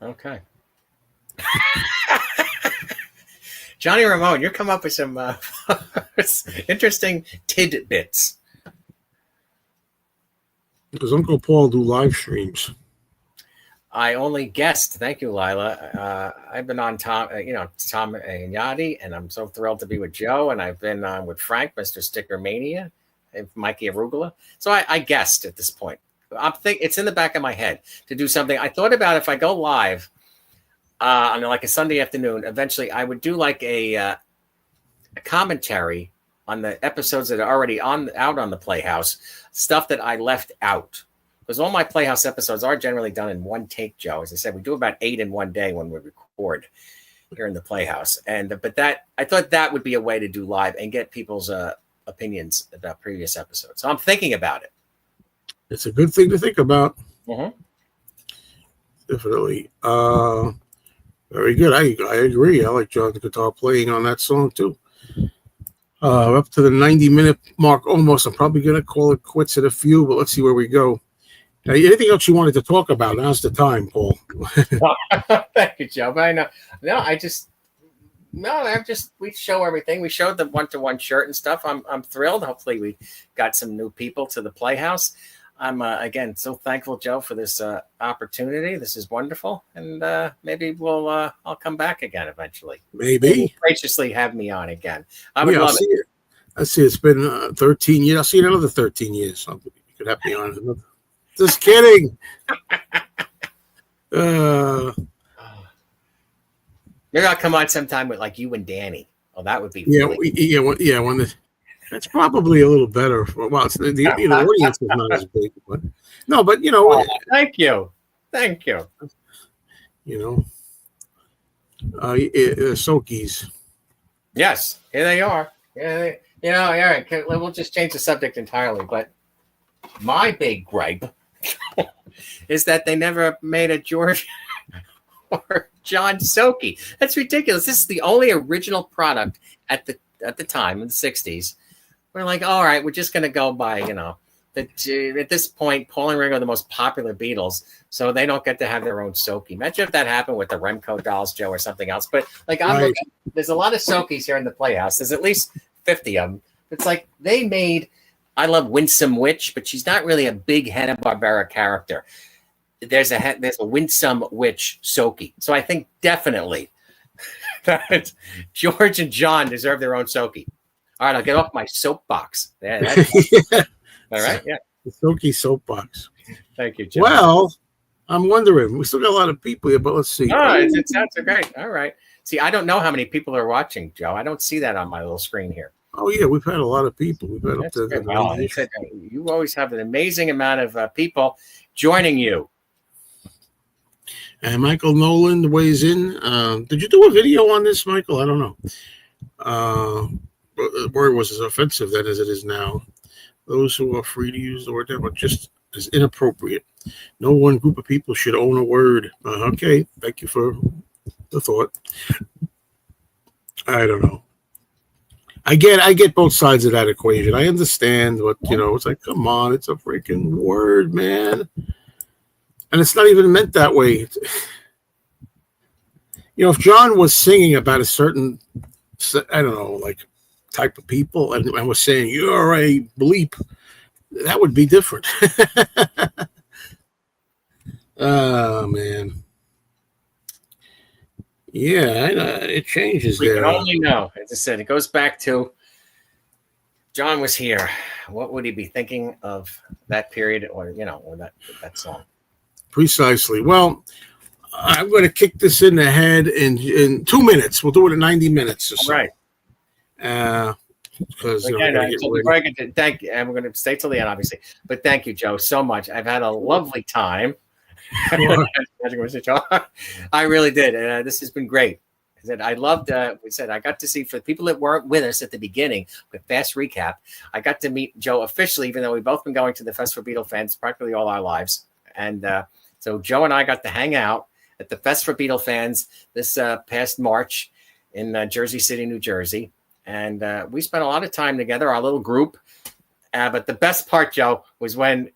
Okay. Johnny Ramone, you come up with some interesting tidbits. Because Uncle Paul do live streams. I only guessed. Thank you, Lila. I've been on Tom and Yachty, and I'm so thrilled to be with Joe. And I've been on with Frank, Mr. Sticker Mania, and Mikey Arugula. So I guessed at this point. It's in the back of my head to do something. I thought about if I go live on like a Sunday afternoon, eventually I would do like a commentary on the episodes that are already out on the Playhouse, stuff that I left out. Because all my Playhouse episodes are generally done in one take, Joe. As I said, we do about 8 in one day when we record here in the Playhouse. But I thought that would be a way to do live and get people's opinions about previous episodes. So I'm thinking about it. It's a good thing to think about. Mm-hmm. Definitely. Very good. I agree. I like John's guitar playing on that song too. Up to the 90-minute mark almost. I'm probably going to call it quits at a few, but let's see where we go. Now, anything else you wanted to talk about? Now's the time, Paul. Thank you, Joe. But I know. We show everything. We showed the 1-to-1 shirt and stuff. I'm thrilled. Hopefully we got some new people to the Playhouse. I'm again so thankful, Joe, for this opportunity. This is wonderful, and maybe I'll come back again eventually. Maybe graciously have me on again. I would love it. I see. It's been 13 years. I'll see you another 13 years. You could have me on. Just kidding. Maybe I'll come on sometime with like you and Danny. Oh, that would be that's probably a little better. Well, the audience is not as big, but no, but thank you. Sokies. Yes, here they are. Yeah, all right. We'll just change the subject entirely. But my big gripe is that they never made a George or John Soki. That's ridiculous. This is the only original product at the time in the 60s. We're like, all right, we're just going to go by, at this point, Paul and Ringo are the most popular Beatles, so they don't get to have their own Soki. Imagine if that happened with the Remco dolls, Joe, or something else. But like, there's a lot of Sokis here in the Playhouse. There's at least 50 of them. It's like they made. I love Winsome Witch, but she's not really a big Hanna-Barbera character. There's a Winsome Witch Soki. So I think definitely that George and John deserve their own Soki. All right, I'll get off my soapbox. Yeah. All right, yeah. The Soki soapbox. Thank you, John. Well, I'm wondering. We still got a lot of people here, but let's see. Oh, it sounds great. All right. See, I don't know how many people are watching, Joe. I don't see that on my little screen here. Oh, yeah, we've had a lot of people. We've had you always have an amazing amount of people joining you. And Michael Nolan weighs in. Did you do a video on this, Michael? I don't know. The word was as offensive then as it is now. Those who are free to use the word but just as inappropriate. No one group of people should own a word. Okay, thank you for the thought. I don't know. I get both sides of that equation. I understand, but it's like, come on, it's a freaking word, man. And it's not even meant that way. If John was singing about a certain, I don't know, like type of people and was saying, you're a bleep, that would be different. Oh, man. Yeah, it changes we there. We can only know. As I said, it goes back to John was here. What would he be thinking of that period or that song? Precisely. Well, I'm going to kick this in the head in 2 minutes. We'll do it in 90 minutes or so. All right. Because thank you. And we're going to stay till the end, obviously. But thank you, Joe, so much. I've had a lovely time. I really did. This has been great. I loved. We said I got to see, for the people that weren't with us at the beginning. With fast recap, I got to meet Joe officially, even though we've both been going to the Fest for Beatle fans practically all our lives. And so Joe and I got to hang out at the Fest for Beatle fans this past March in Jersey City, New Jersey, and we spent a lot of time together, our little group. But the best part, Joe, was when,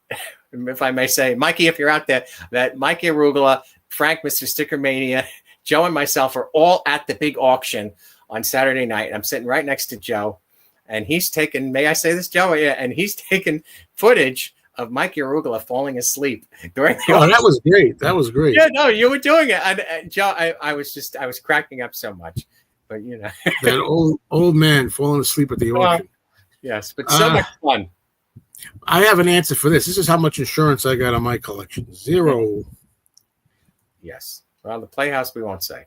if I may say, Mikey, if you're out there, that Mikey Arugula Frank, Mr. Sticker Mania, Joe, and myself are all at the big auction on Saturday night. I'm sitting right next to Joe, and he's taking, may I say this, Joe? Yeah, and he's taking footage of Mike Arugula falling asleld during the auction. That was great. That was great. Yeah, no, you were doing it. And Joe, I was cracking up so much. But, you know. That old man falling asleep at the auction. Yes, but so much fun. I have an answer for this. This is how much insurance I got on my collection. 0. Yes. Well, the Playhouse, we won't say.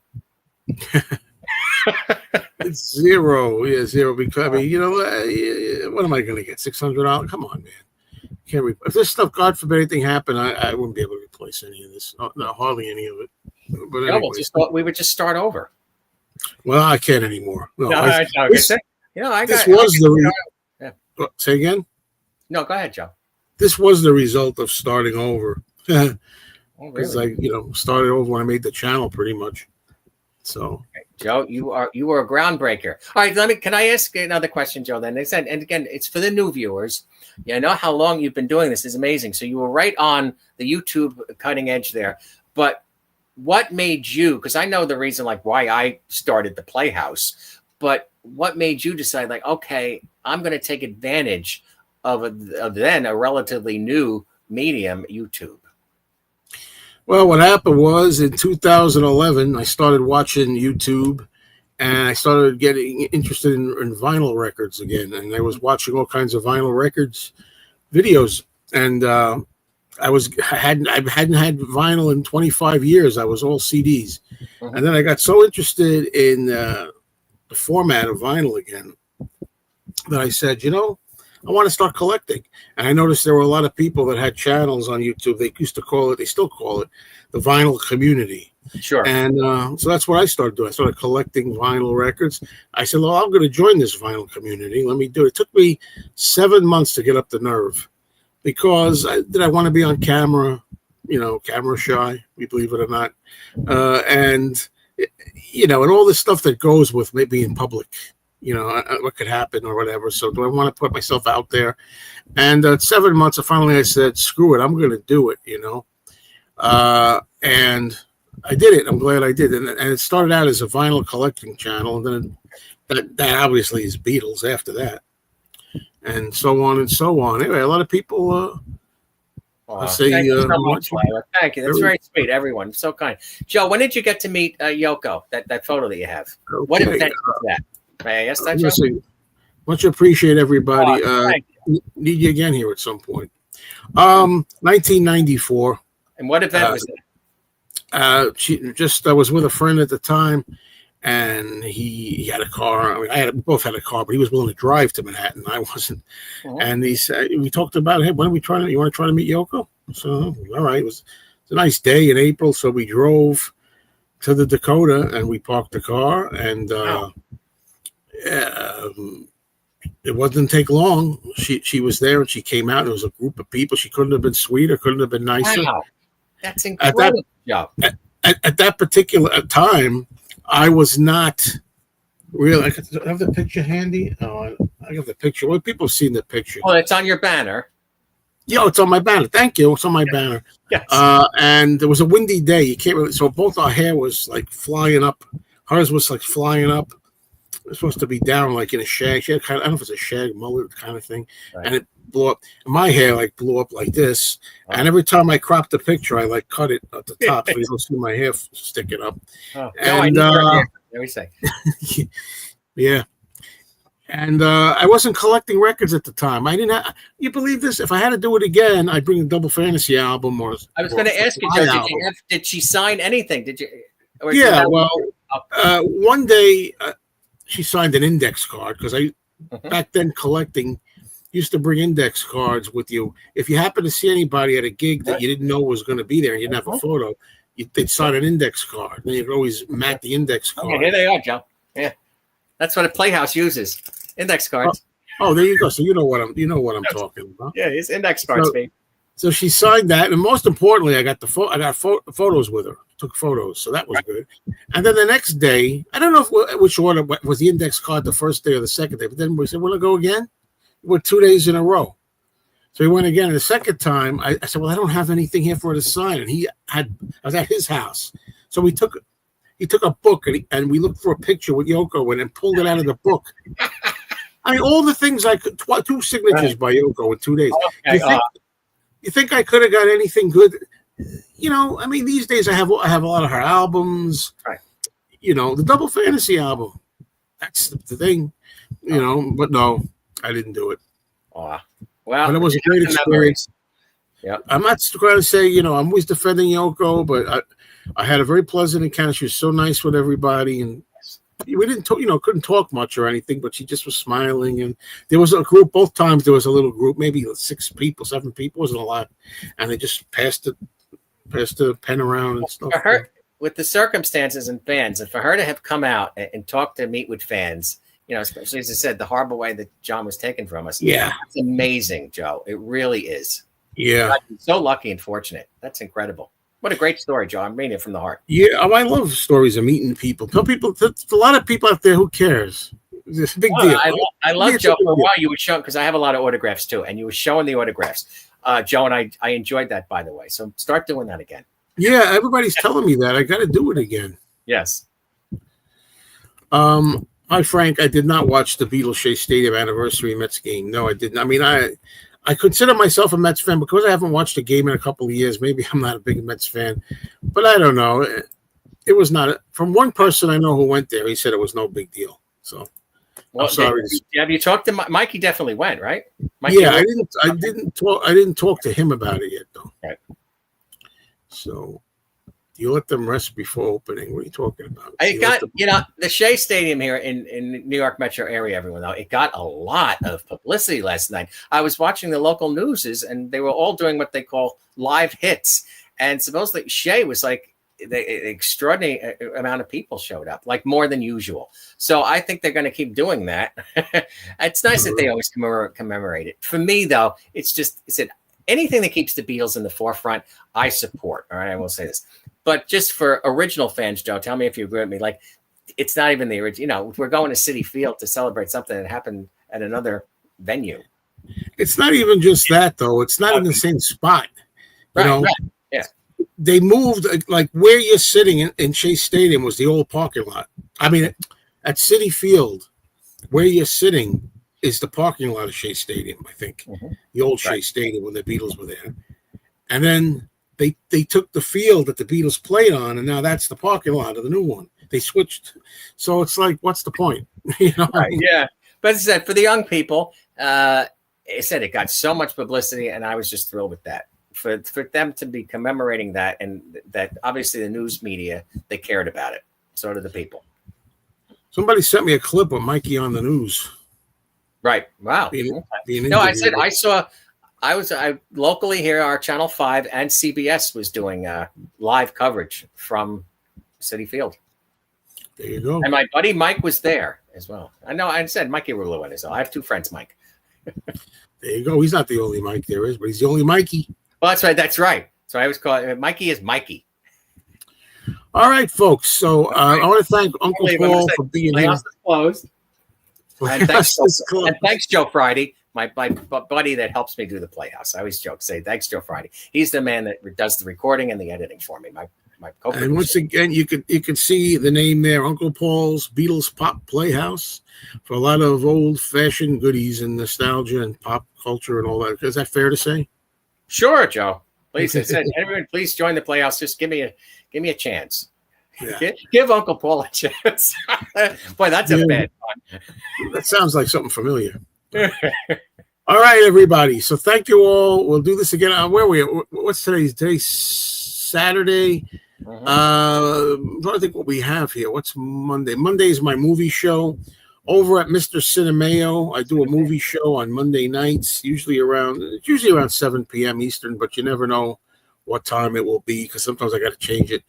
It's 0. Yeah, 0. Because, I mean, you know, what am I going to get? $600? Come on, man. Can't if this stuff, God forbid anything happened, I wouldn't be able to replace any of this. No, hardly any of it. But anyway, we would just start over. Well, I can't anymore. No, say again? No, go ahead, Joe. This was the result of starting over. Because really? I, started over when I made the channel pretty much. So, okay. Joe, you were a groundbreaker. All right, can I ask another question, Joe? Then they said, and again, it's for the new viewers. Yeah, I know how long you've been doing this is amazing. So you were right on the YouTube cutting edge there. But what made you? Because I know the reason, like why I started the Playhouse. But what made you decide, like, okay, I'm going to take advantage of then a relatively new medium, YouTube? Well, what happened was in 2011, I started watching YouTube, and I started getting interested in vinyl records again. And I was watching all kinds of vinyl records videos, and I hadn't had vinyl in 25 years. I was all CDs, and then I got so interested in the format of vinyl again that I said, I want to start collecting. And I noticed there were a lot of people that had channels on YouTube. They used to call it, they still call it, the vinyl community. Sure. And so that's what I started doing. I started collecting vinyl records. I said, well, I'm going to join this vinyl community. Let me do it. It took me 7 months to get up the nerve because did I want to be on camera, camera shy, we believe it or not. And all this stuff that goes with maybe in public. What could happen or whatever. So do I want to put myself out there? And 7 months, finally I said, screw it, I'm going to do it, and I did it. I'm glad I did. And it started out as a vinyl collecting channel. And then that obviously is Beatles after that. And so on and so on. Anyway, a lot of people say, thank you so much, Lila. Thank you. That's very sweet, everyone. So kind. Joe, when did you get to meet Yoko, that photo that you have? Okay. What event was that? May I ask that, Joe? Much appreciate everybody. Need you again here at some point. 1994. And what event was that? I was with a friend at the time, and he had a car. I mean, we both had a car, but he was willing to drive to Manhattan. I wasn't. And he said, we talked about, hey, when are we trying to? You want to try to meet Yoko? So all right, it was a nice day in April, so we drove to the Dakota and we parked the car and. It wasn't take long. She was there and she came out. And it was a group of people. She couldn't have been sweeter, couldn't have been nicer. Wow. That's incredible. At that particular time, I was not really. I have the picture handy. Oh, I have the picture. Well, people have seen the picture. Well, it's on your banner. Yeah, it's on my banner. Thank you. It's on my banner. Yes. And it was a windy day. You can't really. So both our hair was like flying up. Hers was like flying up. It was supposed to be down like in a shag. She had I don't know if it's a shag mullet kind of thing. Right. And it blew up. And my hair blew up like this. Oh. And every time I cropped the picture, I cut it at the top so you don't see my hair sticking up. Oh. And let me say. Yeah. And I wasn't collecting records at the time. I didn't. You believe this? If I had to do it again, I'd bring a Double Fantasy album or. I was going to ask you, Joe, did she sign anything? Did you? Yeah. Well, one day. She signed an index card because back then collecting used to bring index cards with you. If you happen to see anybody at a gig that you didn't know was going to be there and you didn't have a photo, they'd sign an index card. Then you could always mat the index card. Okay, here they are, Joe. Yeah, that's what a Playhouse uses. Index cards. Oh, there you go. So you know what I'm talking about. Yeah, it's index cards, babe. So she signed that, and most importantly, I got photos with her. Took photos, so that was good. And then the next day, I don't know which order was the index card, the first day or the second day. But then we said, "Want to go again?" We're 2 days in a row. So he went again. And the second time, I said, well, I don't have anything here for her to sign. And I was at his house. So he took a book and we looked for a picture with Yoko in and pulled it out of the book. I mean, all the things I could, 2 signatures by Yoko in 2 days. Okay. You think I could have got anything good? You know, I mean, these days I have a lot of her albums. Right. You know, the Double Fantasy album. That's the thing. You know, but no, I didn't do it. Oh, well, but it was a great experience. Yeah, I'm not going to say, you know, I'm always defending Yoko, but I had a very pleasant encounter. She was so nice with everybody, and we didn't talk, you know, couldn't talk much or anything, but she just was smiling. And there was a group, both times there was a little group, maybe 6 people, 7 people, wasn't a lot, and they just passed the pen around and stuff. For her, with the circumstances and fans, and for her to have come out and talk to meet with fans, you know, especially as I said, the horrible way that John was taken from us. Yeah, it's amazing, Joe. It really is. Yeah, God, so lucky and fortunate. That's incredible. What a great story, Joe. I'm reading it from the heart. Yeah, I love stories of meeting people. Tell people, there's a lot of people out there. Who cares? It's a big deal. I love Joe. For a while, you were showing, because I have a lot of autographs too, and you were showing the autographs. Joe, and I enjoyed that, by the way. So start doing that again. Yeah, everybody's telling me that. I got to do it again. Yes. Hi, Frank. I did not watch the Beatles Shea Stadium anniversary Mets game. No, I didn't. I mean, I consider myself a Mets fan because I haven't watched a game in a couple of years. Maybe I'm not a big Mets fan, but I don't know. It was not. From one person I know who went there, he said it was no big deal. So, well, I'm sorry. Have you talked to Mike? He definitely went, right? Mikey I didn't talk to him about it yet, though. Right. So, you let them rest before opening. What are you talking about? It got, you know, the Shea Stadium here in New York metro area, everyone though, it got a lot of publicity last night. I was watching the local newses and they were all doing what they call live hits. And supposedly Shea was like, the extraordinary amount of people showed up, like more than usual. So I think they're going to keep doing that. It's nice that they always commemorate it. For me, though, it's anything that keeps the Beatles in the forefront, I support. All right, I will say this. But just for original fans, Joe, tell me if you agree with me. Like, it's not even the original. You know, we're going to Citi Field to celebrate something that happened at another venue. It's not even just that, though. It's not in the same spot. You know? Right. Yeah. They moved, like, where you're sitting in Shea Stadium was the old parking lot. I mean, at Citi Field, where you're sitting is the parking lot of Shea Stadium, I think. Mm-hmm. The old Shea Stadium when the Beatles were there. And then they took the field that the Beatles played on, and now that's the parking lot of the new one. They switched. So it's like, what's the point? You know? Right, yeah. But as I said, for the young people, it got so much publicity, and I was just thrilled with that. For them to be commemorating that, and that obviously the news media, they cared about it. So did the people. Somebody sent me a clip of Mikey on the news. Right. Wow. I was locally here, our Channel 5 and CBS was doing live coverage from Citi Field. There you go. And my buddy Mike was there as well. I know I said Mikey Rulu is. I have 2 friends, Mike. There you go. He's not the only Mike there is, but he's the only Mikey. Well, that's right. That's right. So I always call it Mikey is Mikey. All right, folks. So I want to thank Uncle Paul for being here. My house is closed. And thanks, Joe Friday. My buddy that helps me do the Playhouse. I always joke, say thanks, Joe Friday. He's the man that does the recording and the editing for me. My co-producer. And once again, you can see the name there, Uncle Paul's Beatles Pop Playhouse, for a lot of old-fashioned goodies and nostalgia and pop culture and all that. Is that fair to say? Sure, Joe. Please, I said, everyone, please join the Playhouse. Just give me a chance. Yeah. Give Uncle Paul a chance. Boy, that's a bad one. That sounds like something familiar. All right, everybody. So thank you all. We'll do this again. Where are we? What's today's day? Saturday. I'm trying to think what we have here. What's Monday? Monday is my movie show over at Mr. Mayo. I do a movie show on Monday nights, usually around 7 p.m. Eastern, but you never know what time it will be because sometimes I got to change it.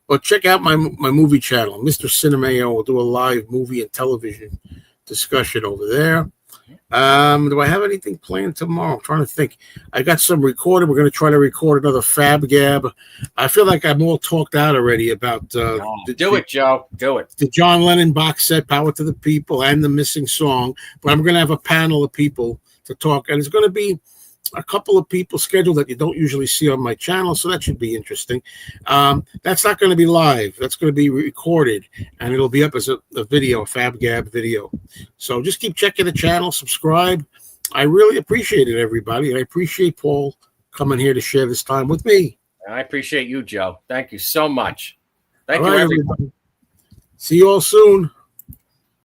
But check out my movie channel, Mr. Cinemayo. We'll do a live movie and television discussion over there. Do I have anything planned tomorrow? I'm trying to think. I got some recorded. We're going to try to record another Fab Gab. I feel like I'm all talked out already about do it, Joe. Do it. The John Lennon box set, Power to the People, and the missing song. But I'm going to have a panel of people to talk, and it's going to be a couple of people scheduled that you don't usually see on my channel, so that should be interesting. That's not going to be live. That's going to be recorded, and it'll be up as a video, a FabGab video. So just keep checking the channel, subscribe. I really appreciate it, everybody, and I appreciate Paul coming here to share this time with me. I appreciate you, Joe. Thank you so much. Thank you, everybody. See you all soon.